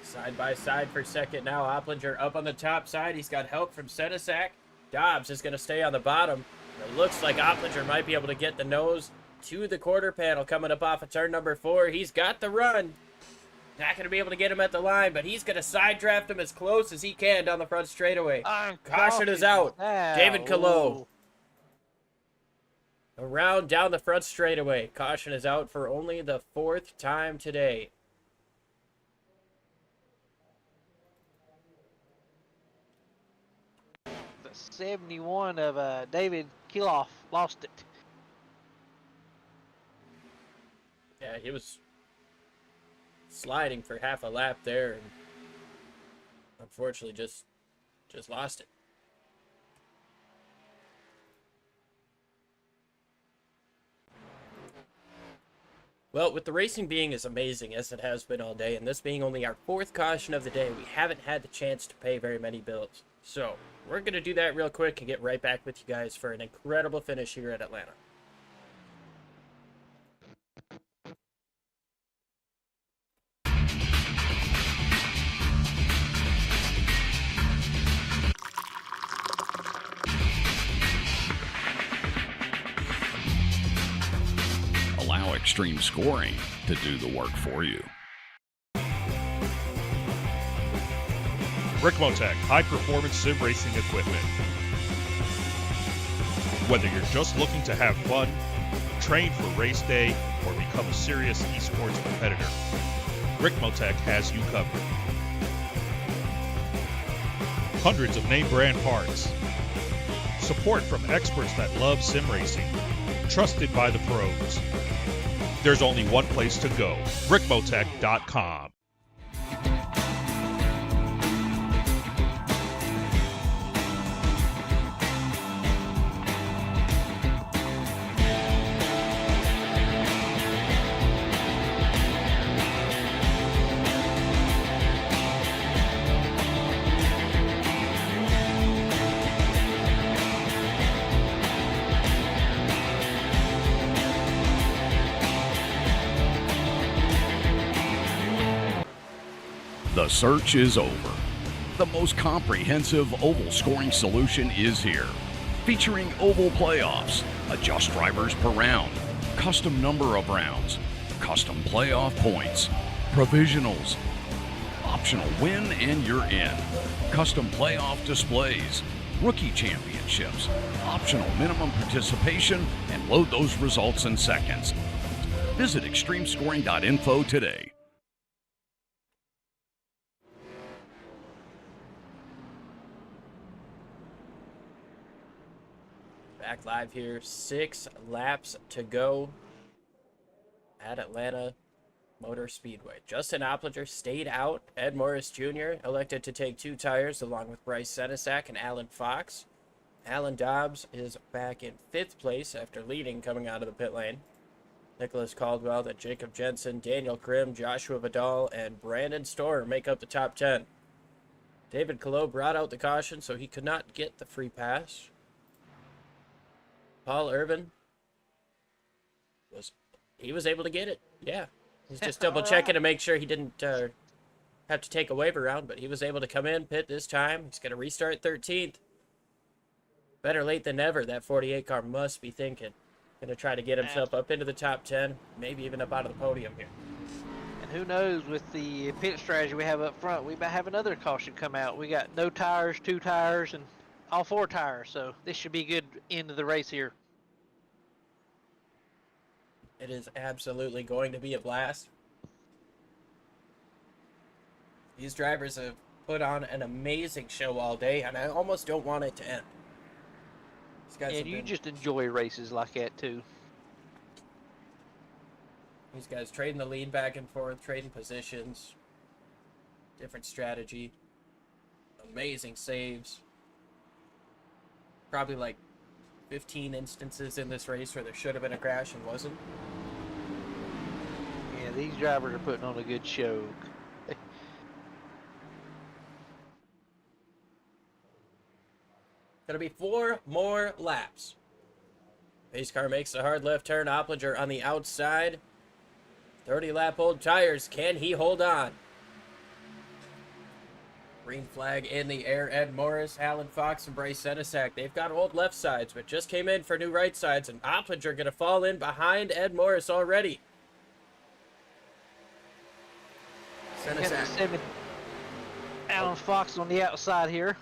Side by side for second now. Opplinger up on the top side. He's got help from Zedesak. Dobbs is going to stay on the bottom. It looks like Opplinger might be able to get the nose to the quarter panel coming up off of turn number 4. He's got the run. Not going to be able to get him at the line, but he's going to side draft him as close as he can down the front straightaway. Caution is out. David Calo. Around down the front straightaway. Caution is out for only the 4th time today. The 71 of David Kiloff lost it. Yeah, he was sliding for half a lap there and unfortunately just lost it. Well, with the racing being as amazing as it has been all day, and this being only our 4th caution of the day, we haven't had the chance to pay very many bills. So, we're going to do that real quick and get right back with you guys for an incredible finish here at Atlanta. Allow Extreme Scoring to do the work for you. Rickmotech high-performance sim racing equipment. Whether you're just looking to have fun, train for race day, or become a serious esports competitor, Rickmotech has you covered. Hundreds of name brand parts. Support from experts that love sim racing. Trusted by the pros. There's only one place to go, rickmotech.com. The search is over. The most comprehensive oval scoring solution is here. Featuring oval playoffs, adjust drivers per round, custom number of rounds, custom playoff points, provisionals, optional win and you're in, custom playoff displays, rookie championships, optional minimum participation, and load those results in seconds. Visit extremescoring.info today. Back live here, 6 laps to go at Atlanta Motor Speedway. Justin Opplinger stayed out. Ed Morris Jr. elected to take 2 tires along with Bryce Senesack and Alan Fox. Alan Dobbs is back in 5th place after leading coming out of the pit lane. Nicholas Caldwell, then Jacob Jensen, Daniel Krim, Joshua Vidal, and Brandon Storer make up the top 10. David Calo brought out the caution, so he could not get the free pass. Paul Irvin was able to get it. Yeah, he's just double checking to make sure he didn't have to take a waiver round, but he was able to come in pit this time. He's going to restart 13th. Better late than never. That 48 car must be thinking. Going to try to get himself up into the top 10, maybe even up out of the podium here. And who knows, with the pit strategy we have up front, we might have another caution come out. We got no tires, 2 tires, and all 4 tires, so this should be good end of the race here. It is absolutely going to be a blast. These drivers have put on an amazing show all day, and I almost don't want it to end. And you just enjoy races like that, too. These guys trading the lead back and forth, trading positions, different strategy, amazing saves. Probably like 15 instances in this race where there should have been a crash and wasn't. Yeah, these drivers are putting on a good show. Gonna be 4 more laps. Pace car makes a hard left turn. Opplinger on the outside. 30-lap-old tires. Can he hold on? Green flag in the air. Ed Morris, Alan Fox, and Bryce Senesack. They've got old left sides, but just came in for new right sides. And Opplinger gonna fall in behind Ed Morris already. Senesack. Alan Fox on the outside here.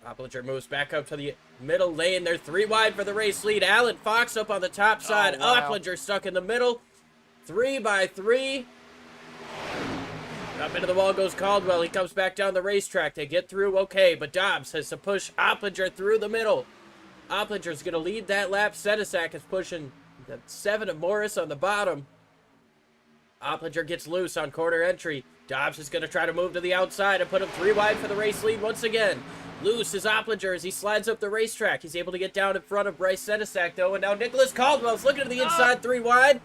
Opplinger moves back up to the middle lane. They're 3 wide for the race lead. Alan Fox up on the top side. Oh, wow. Opplinger stuck in the middle. 3 by 3. Up into the wall goes Caldwell. He comes back down the racetrack. They get through okay, but Dobbs has to push Opplinger through the middle. Opplinger's going to lead that lap. Senesack is pushing the 7 of Morris on the bottom. Opplinger gets loose on corner entry. Dobbs is going to try to move to the outside and put him 3 wide for the race lead once again. Loose is Opplinger as he slides up the racetrack. He's able to get down in front of Bryce Senesack, though, and now Nicholas Caldwell's looking to the inside 3 wide.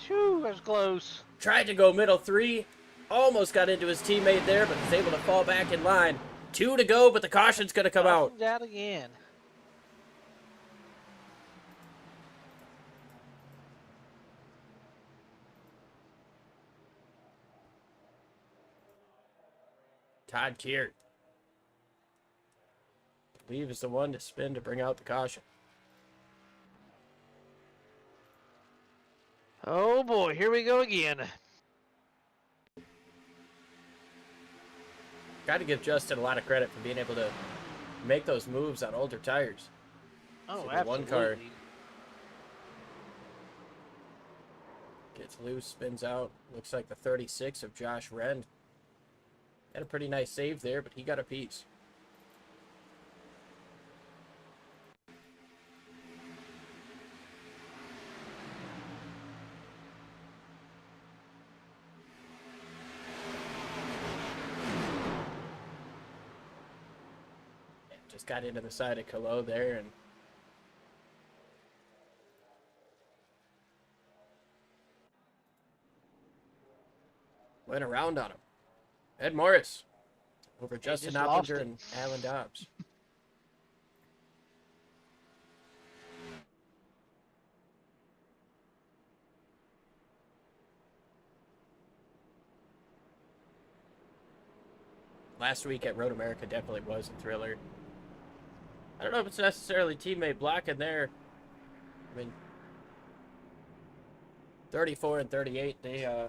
Shoo, that was close. Tried to go middle 3. Almost got into his teammate there, but was able to fall back in line. 2 to go, but the caution's going to come out. Out again. Todd Keart, I believe, is the one to spin to bring out the caution. Oh boy, here we go again. Got to give Justin a lot of credit for being able to make those moves on older tires. Oh, So the absolutely. one car gets loose, spins out. Looks like the 36 of Josh Rend. Had a pretty nice save there, but he got a piece. Just got into the side of Calo there and went around on him. Ed Morris over Justin just lost Opplinger it. and Alan Dobbs. Last week at Road America definitely was a thriller. I don't know if it's necessarily teammate blocking there. I mean, 34 and 38, they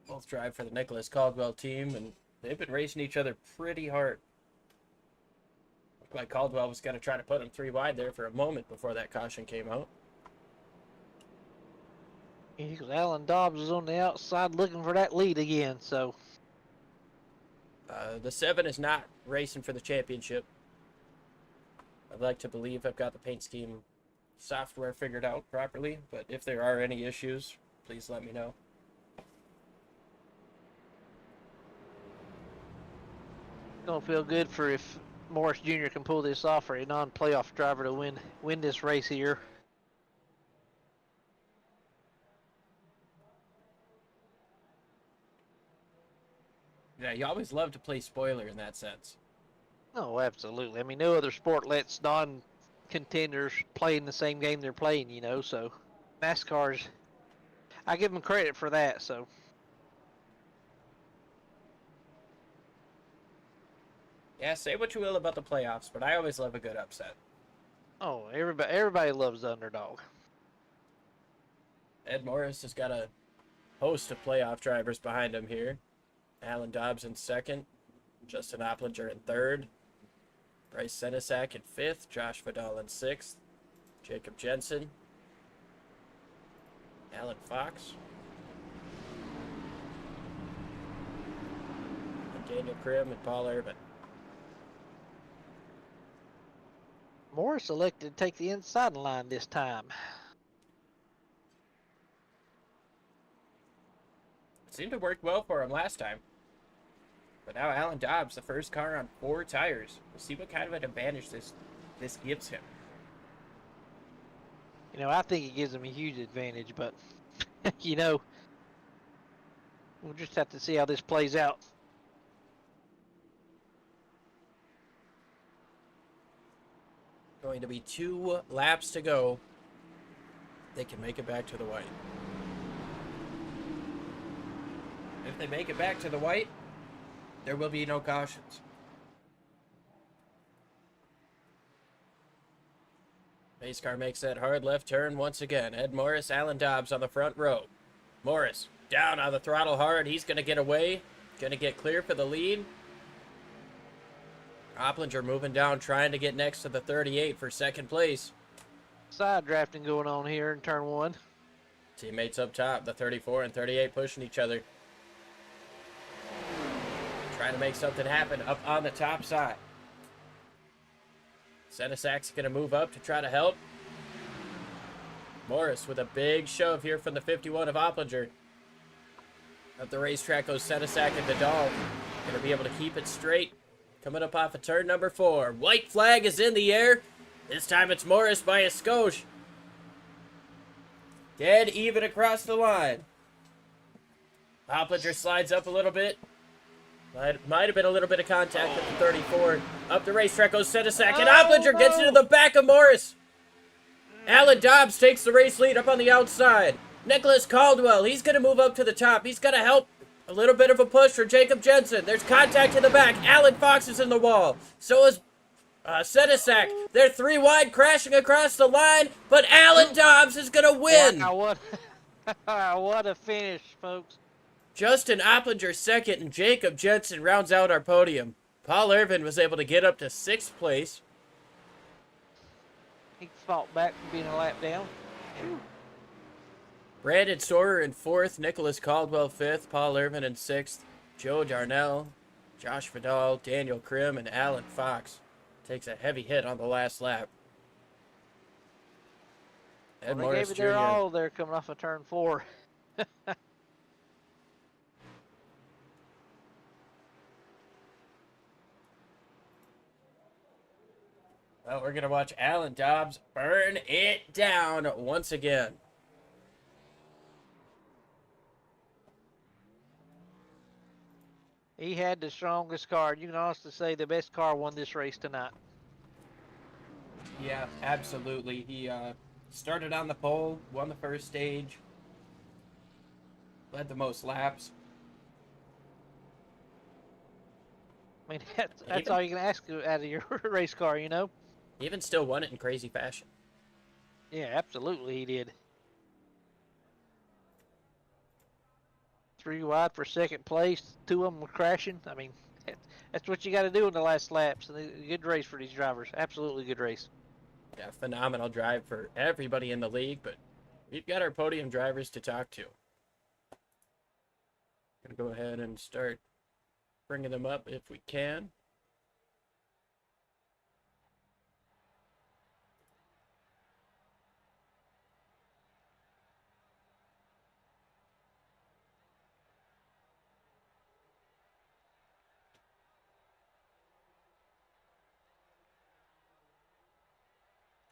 both drive for the Nicholas Caldwell team, and they've been racing each other pretty hard. Looked like Caldwell was going to try to put him 3 wide there for a moment before that caution came out. Because Alan Dobbs is on the outside looking for that lead again, so. The 7 is not racing for the championship. I'd like to believe I've got the paint scheme software figured out properly, but if there are any issues, please let me know. Gonna feel good for if Morris Jr. can pull this off for a non-playoff driver to win this race here. Yeah, you always love to play spoiler in that sense. Oh, absolutely. I mean, no other sport lets non-contenders play in the same game they're playing, you know, so NASCAR's, I give them credit for that, so. Yeah, say what you will about the playoffs, but I always love a good upset. Oh, everybody loves the underdog. Ed Morris has got a host of playoff drivers behind him here. Alan Dobbs in second, Justin Opplinger in third, Bryce Senesack in fifth, Josh Vidal in sixth, Jacob Jensen, Alan Fox, and Daniel Krim and Paul Irvin. Morris elected to take the inside line this time. It seemed to work well for him last time. But now Alan Dobbs, the first car on 4 tires. We'll see what kind of an advantage this gives him. You know, I think it gives him a huge advantage, but, you know, we'll just have to see how this plays out. Going to be 2 laps to go. They can make it back to the white. If they make it back to the white, there will be no cautions. Pace car makes that hard left turn once again. Ed Morris, Alan Dobbs on the front row. Morris down on the throttle hard. He's going to get away. Going to get clear for the lead. Opplinger moving down, trying to get next to the 38 for second place. Side drafting going on here in turn 1. Teammates up top, the 34 and 38 pushing each other. Trying to make something happen up on the top side. Senesack's going to move up to try to help. Morris with a big shove here from the 51 of Opplinger. Up the racetrack goes Senesack and Vidal. Going to be able to keep it straight. Coming up off of turn number 4. White flag is in the air. This time it's Morris by a skosh. Dead even across the line. Opplinger slides up a little bit. Might have been a little bit of contact with the 34. Up the racetrack goes Senesack, and Opplinger gets into the back of Morris. Alan Dobbs takes the race lead up on the outside. Nicholas Caldwell, he's going to move up to the top. He's going to help. A little bit of a push for Jacob Jensen. There's contact in the back. Alan Fox is in the wall. So is Senesack. They're 3 wide, crashing across the line, but Alan Dobbs is going to win. Wow, what a finish, folks. Justin Opplinger second, and Jacob Jensen rounds out our podium. Paul Irvin was able to get up to 6th place. He fought back from being a lap down. Brandon Storer in 4th, Nicholas Caldwell 5th, Paul Irvin in 6th, Joe Darnell, Josh Vidal, Daniel Krim, and Alan Fox. Takes a heavy hit on the last lap. Ed Well, they Morris gave it Jr. their all there coming off of turn 4. Well, we're going to watch Alan Dobbs burn it down once again. He had the strongest car. You can honestly say the best car won this race tonight. Yeah, absolutely. He started on the pole, won the first stage, led the most laps. I mean, that's all you can ask out of your race car, you know? Even still won it in crazy fashion. Yeah, absolutely he did. 3 wide for second place. 2 of them were crashing. I mean, that's what you got to do in the last laps. And a good race for these drivers. Absolutely good race. Yeah, phenomenal drive for everybody in the league, but we've got our podium drivers to talk to. Gonna go ahead and start bringing them up if we can.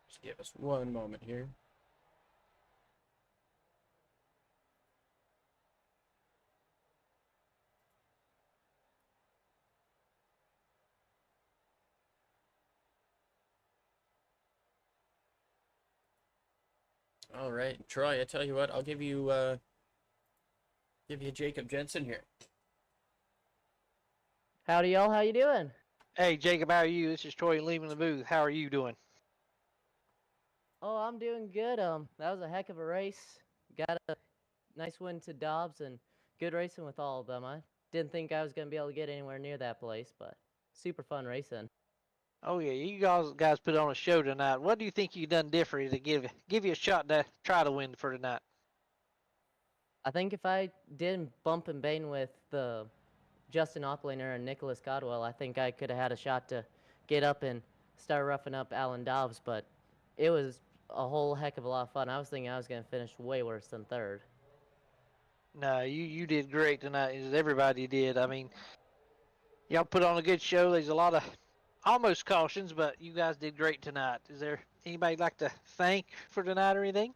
Just give us one moment here. All right, Troy, I tell you what, I'll give you Jacob Jensen here. Howdy, y'all. How you doing? Hey, Jacob, how are you? This is Troy leaving the booth. How are you doing? Oh, I'm doing good. That was a heck of a race. Got a nice win to Dobbs and good racing with all of them. I didn't think I was gonna be able to get anywhere near that place, but super fun racing. Oh yeah, you guys put on a show tonight. What do you think you done differently to give you a shot to try to win for tonight? I think if I didn't bump and bang with the Justin Opplaner and Nicholas Godwell, I think I could have had a shot to get up and start roughing up Alan Dobbs, but it was a whole heck of a lot of fun. I was thinking I was going to finish way worse than third. No, you did great tonight, as everybody did. I mean, y'all put on a good show. There's a lot of almost cautions, but you guys did great tonight. Is there anybody like to thank for tonight or anything?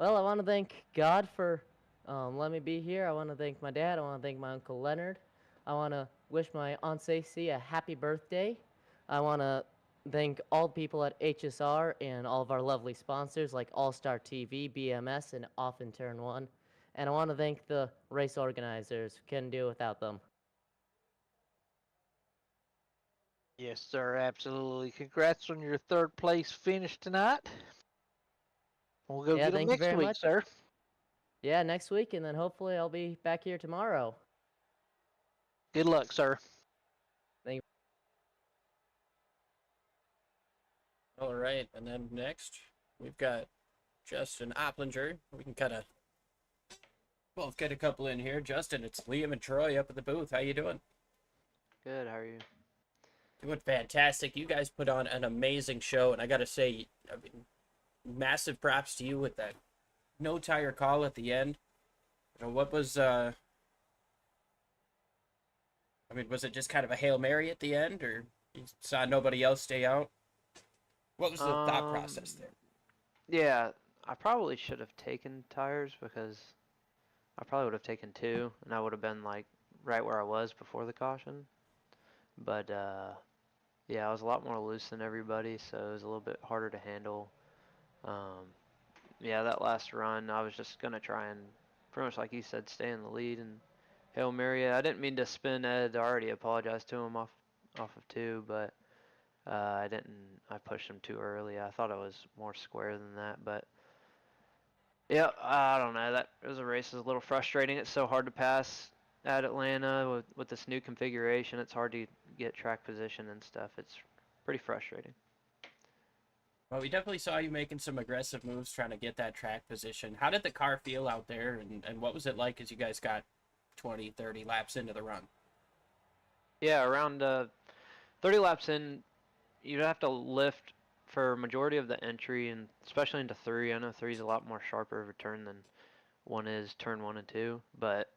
Well, I want to thank God for letting me be here. I want to thank my dad. I want to thank my Uncle Leonard. I want to wish my Aunt Stacy a happy birthday. I want to thank all the people at HSR and all of our lovely sponsors like All Star TV, BMS, and Off in Turn 1. And I want to thank the race organizers. Couldn't do it without them. Yes, sir, absolutely. Congrats on your third place finish tonight. We'll go Yeah, get them thank you next very week, much. sir. Yeah, next week, and then hopefully I'll be back here tomorrow. Good luck, sir. Thank you. All right, and then next we've got Justin Opplinger. We can kind of both get a couple in here. Justin, it's Liam and Troy up at the booth. How you doing? Good, how are you? Doing fantastic. You guys put on an amazing show, and I gotta say, I mean, massive props to you with that no tire call at the end. You know, what was I mean, was it just kind of a Hail Mary at the end, or you saw nobody else stay out? What was the thought process there? Yeah, I probably should have taken tires because I probably would have taken 2 and I would have been like right where I was before the caution. But yeah, I was a lot more loose than everybody, so it was a little bit harder to handle. Yeah, that last run, I was just gonna try and pretty much like you said, stay in the lead and Hail Mary. I didn't mean to spin Ed. I already apologized to him off of 2, but I didn't. I pushed him too early. I thought I was more square than that, but yeah, I don't know. That it was a race. Is a little frustrating. It's so hard to pass at Atlanta with this new configuration. It's hard to get track position and stuff. It's pretty frustrating. Well, we definitely saw you making some aggressive moves trying to get that track position. How did the car feel out there, and what was it like as you guys got 20, 30 laps into the run? Yeah, around 30 laps in, you'd have to lift for majority of the entry, and especially into 3. I know 3 is a lot more sharper of a turn than 1 is turn 1 and 2, but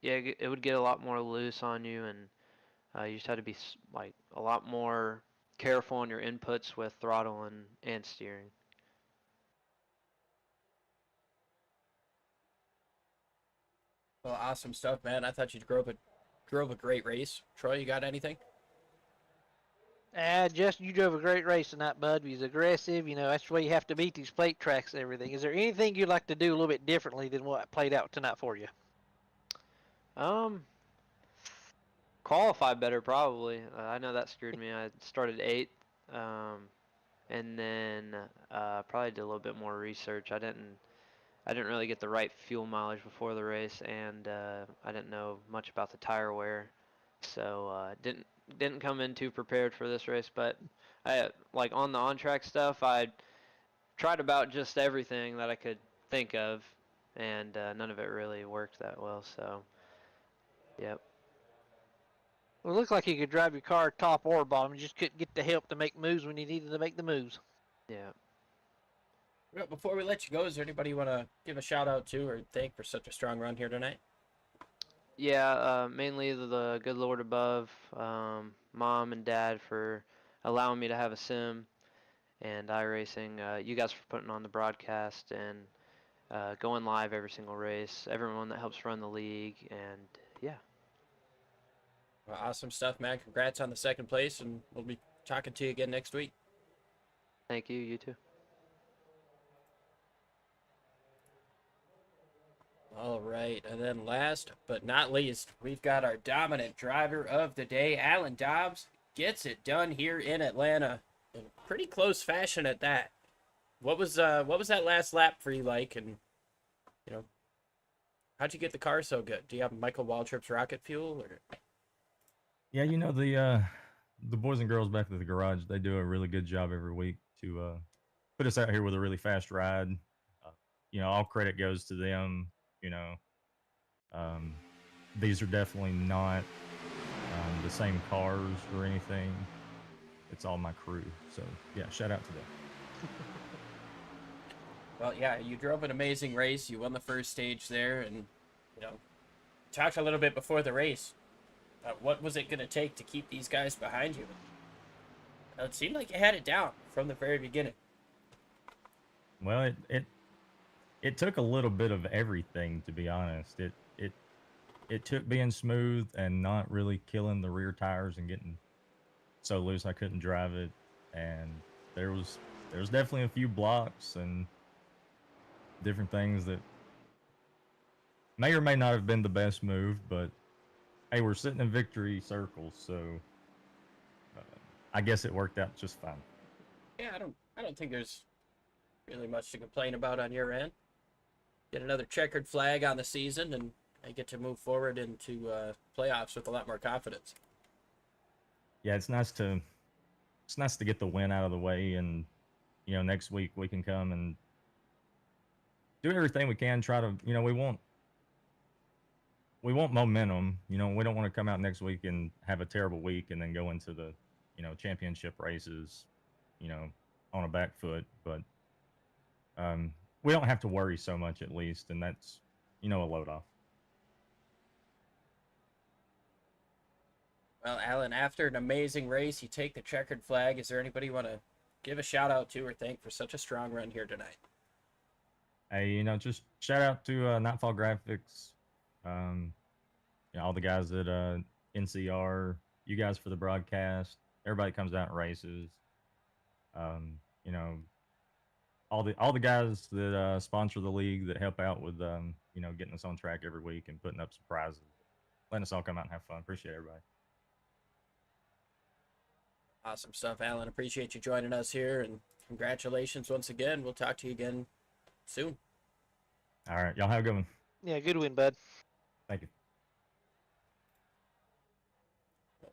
yeah, it would get a lot more loose on you, and you just had to be like a lot more careful on your inputs with throttle and steering. Well, awesome stuff, man. I thought you drove a great race. Troy, you got anything? Justin, you drove a great race tonight, bud. You was aggressive. You know, that's the way you have to beat these plate tracks and everything. Is there anything you'd like to do a little bit differently than what played out tonight for you? Qualify better probably. I know that screwed me. I started 8th, and then probably did a little bit more research. I I didn't really get the right fuel mileage before the race, and I didn't know much about the tire wear, so didn't come in too prepared for this race. But I like on the on-track stuff, I tried about just everything that I could think of, and none of it really worked that well. So, yep. Well, it looked like you could drive your car top or bottom. You just couldn't get the help to make moves when you needed to make the moves. Yeah. Well, before we let you go, is there anybody you want to give a shout out to or thank for such a strong run here tonight? Yeah, mainly the good Lord above, mom and dad for allowing me to have a sim, and iRacing, you guys for putting on the broadcast and going live every single race, everyone that helps run the league, and yeah. Well, awesome stuff, man. Congrats on the second place, and we'll be talking to you again next week. Thank you, you too. All right, and then last but not least, we've got our dominant driver of the day, Alan Dobbs, gets it done here in Atlanta in pretty close fashion at that. What was that last lap for you like, and you know, how'd you get the car so good? Do you have Michael Waltrip's rocket fuel, or? Yeah, the boys and girls back at the garage, they do a really good job every week to put us out here with a really fast ride. All credit goes to them. Um, these are definitely not the same cars or anything. It's all my crew. So yeah, shout out to them. Well, yeah, you drove an amazing race. You won the first stage there, and talked a little bit before the race. What was it going to take to keep these guys behind you? It seemed like you had it down from the very beginning. Well, it took a little bit of everything, to be honest. It took being smooth and not really killing the rear tires and getting so loose I couldn't drive it. And there was definitely a few blocks and different things that may or may not have been the best move, but hey, we're sitting in victory circles, so I guess it worked out just fine. Yeah, I don't think there's really much to complain about on your end. Get another checkered flag on the season, and I get to move forward into playoffs with a lot more confidence. Yeah, it's nice to get the win out of the way, and next week we can come and do everything we can. Try to, we want momentum. We don't want to come out next week and have a terrible week and then go into the championship races on a back foot. But we don't have to worry so much, at least, and that's a load off. Well, Alan, after an amazing race, you take the checkered flag. Is there anybody you want to give a shout out to or thank for such a strong run here tonight? Hey, just shout out to Nightfall Graphics, all the guys at NCR, you guys for the broadcast, everybody comes out and races, all the guys that sponsor the league, that help out with getting us on track every week and putting up some prizes, letting us all come out and have fun. Appreciate everybody. Awesome stuff, Alan. Appreciate you joining us here, and congratulations once again. We'll talk to you again soon. All right, y'all have a good one. Yeah, good win, bud. Thank you.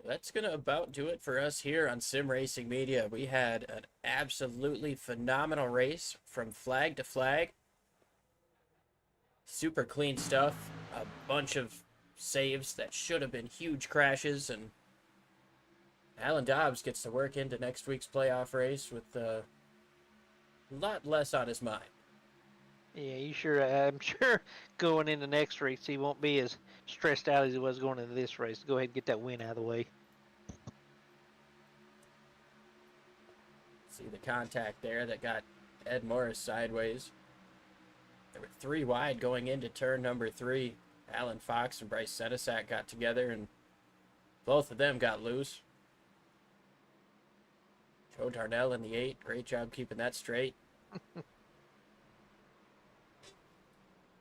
That's going to about do it for us here on Sim Racing Media. We had an absolutely phenomenal race from flag to flag. Super clean stuff. A bunch of saves that should have been huge crashes, and Alan Dobbs gets to work into next week's playoff race with a lot less on his mind. Yeah, I'm sure going into next race he won't be as stressed out as he was going into this race. Go ahead and get that win out of the way. See the contact there that got Ed Morris sideways. There were 3 wide going into turn number 3. Alan Fox and Bryce Senesac got together, and both of them got loose. Joe Darnell in the 8. Great job keeping that straight.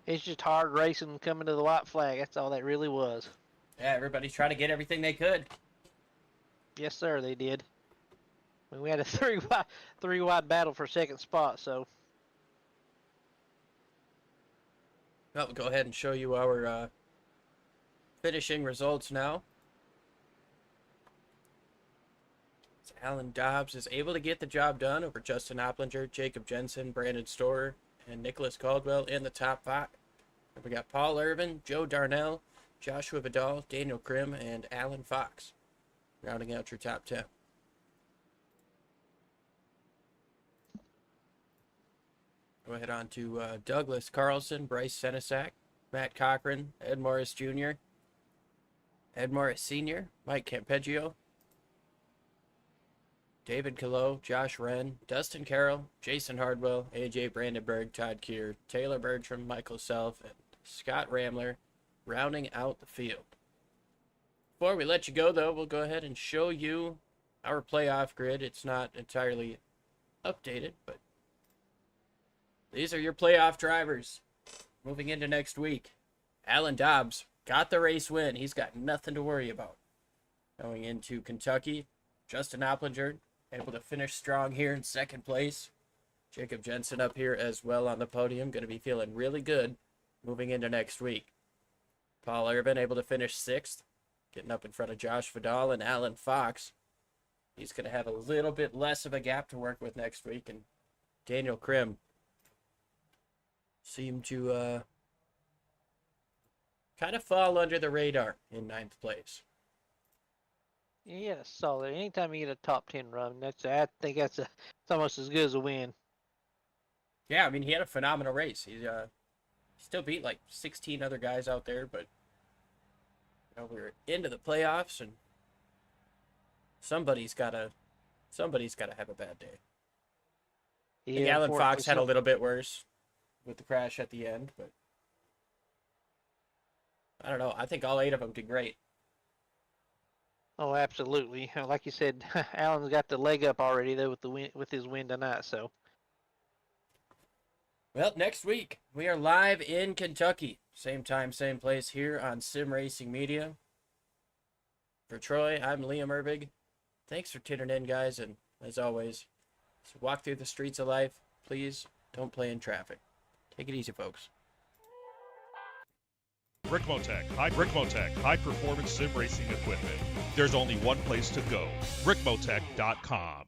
It's just hard racing coming to the white flag. That's all that really was. Yeah, everybody's trying to get everything they could. Yes, sir, they did. I mean, we had a three wide battle for second spot, so Well, we'll go ahead and show you our finishing results now. So Alan Dobbs is able to get the job done over Justin Opplinger, Jacob Jensen, Brandon Storer, and Nicholas Caldwell in the top 5. We got Paul Irvin, Joe Darnell, Joshua Vidal, Daniel Krim, and Alan Fox rounding out your top 10. Go ahead on to Douglas Carlson, Bryce Senesac, Matt Cochran, Ed Morris Jr., Ed Morris Sr., Mike Campeggio, David Calo, Josh Wren, Dustin Carroll, Jason Hardwell, AJ Brandenburg, Todd Keir, Taylor Bertram, Michael Self, and Scott Ramler rounding out the field. Before we let you go, though, we'll go ahead and show you our playoff grid. It's not entirely updated, but these are your playoff drivers moving into next week. Alan Dobbs got the race win. He's got nothing to worry about. Going into Kentucky, Justin Opplinger able to finish strong here in second place. Jacob Jensen up here as well on the podium. Going to be feeling really good moving into next week. Paul Irvin able to finish 6th, getting up in front of Josh Vidal and Alan Fox. He's going to have a little bit less of a gap to work with next week. And Daniel Krim seemed to kind of fall under the radar in 9th place. Yeah, solid. Anytime you get a top 10 run, I think it's almost as good as a win. Yeah, I mean, he had a phenomenal race. He still beat like 16 other guys out there, but we were into the playoffs, and somebody's gotta have a bad day. I think Alan Fox had a little bit worse with the crash at the end, but I don't know. I think all 8 of them did great. Oh, absolutely. Like you said, Alan's got the leg up already though with his win tonight. So, well, next week we are live in Kentucky, same time, same place here on Sim Racing Media. For Troy, I'm Liam Erbig. Thanks for tuning in, guys, and as always, as you walk through the streets of life, please don't play in traffic. Take it easy, folks. Rickmotech, high performance sim racing equipment. There's only one place to go, rickmotech.com.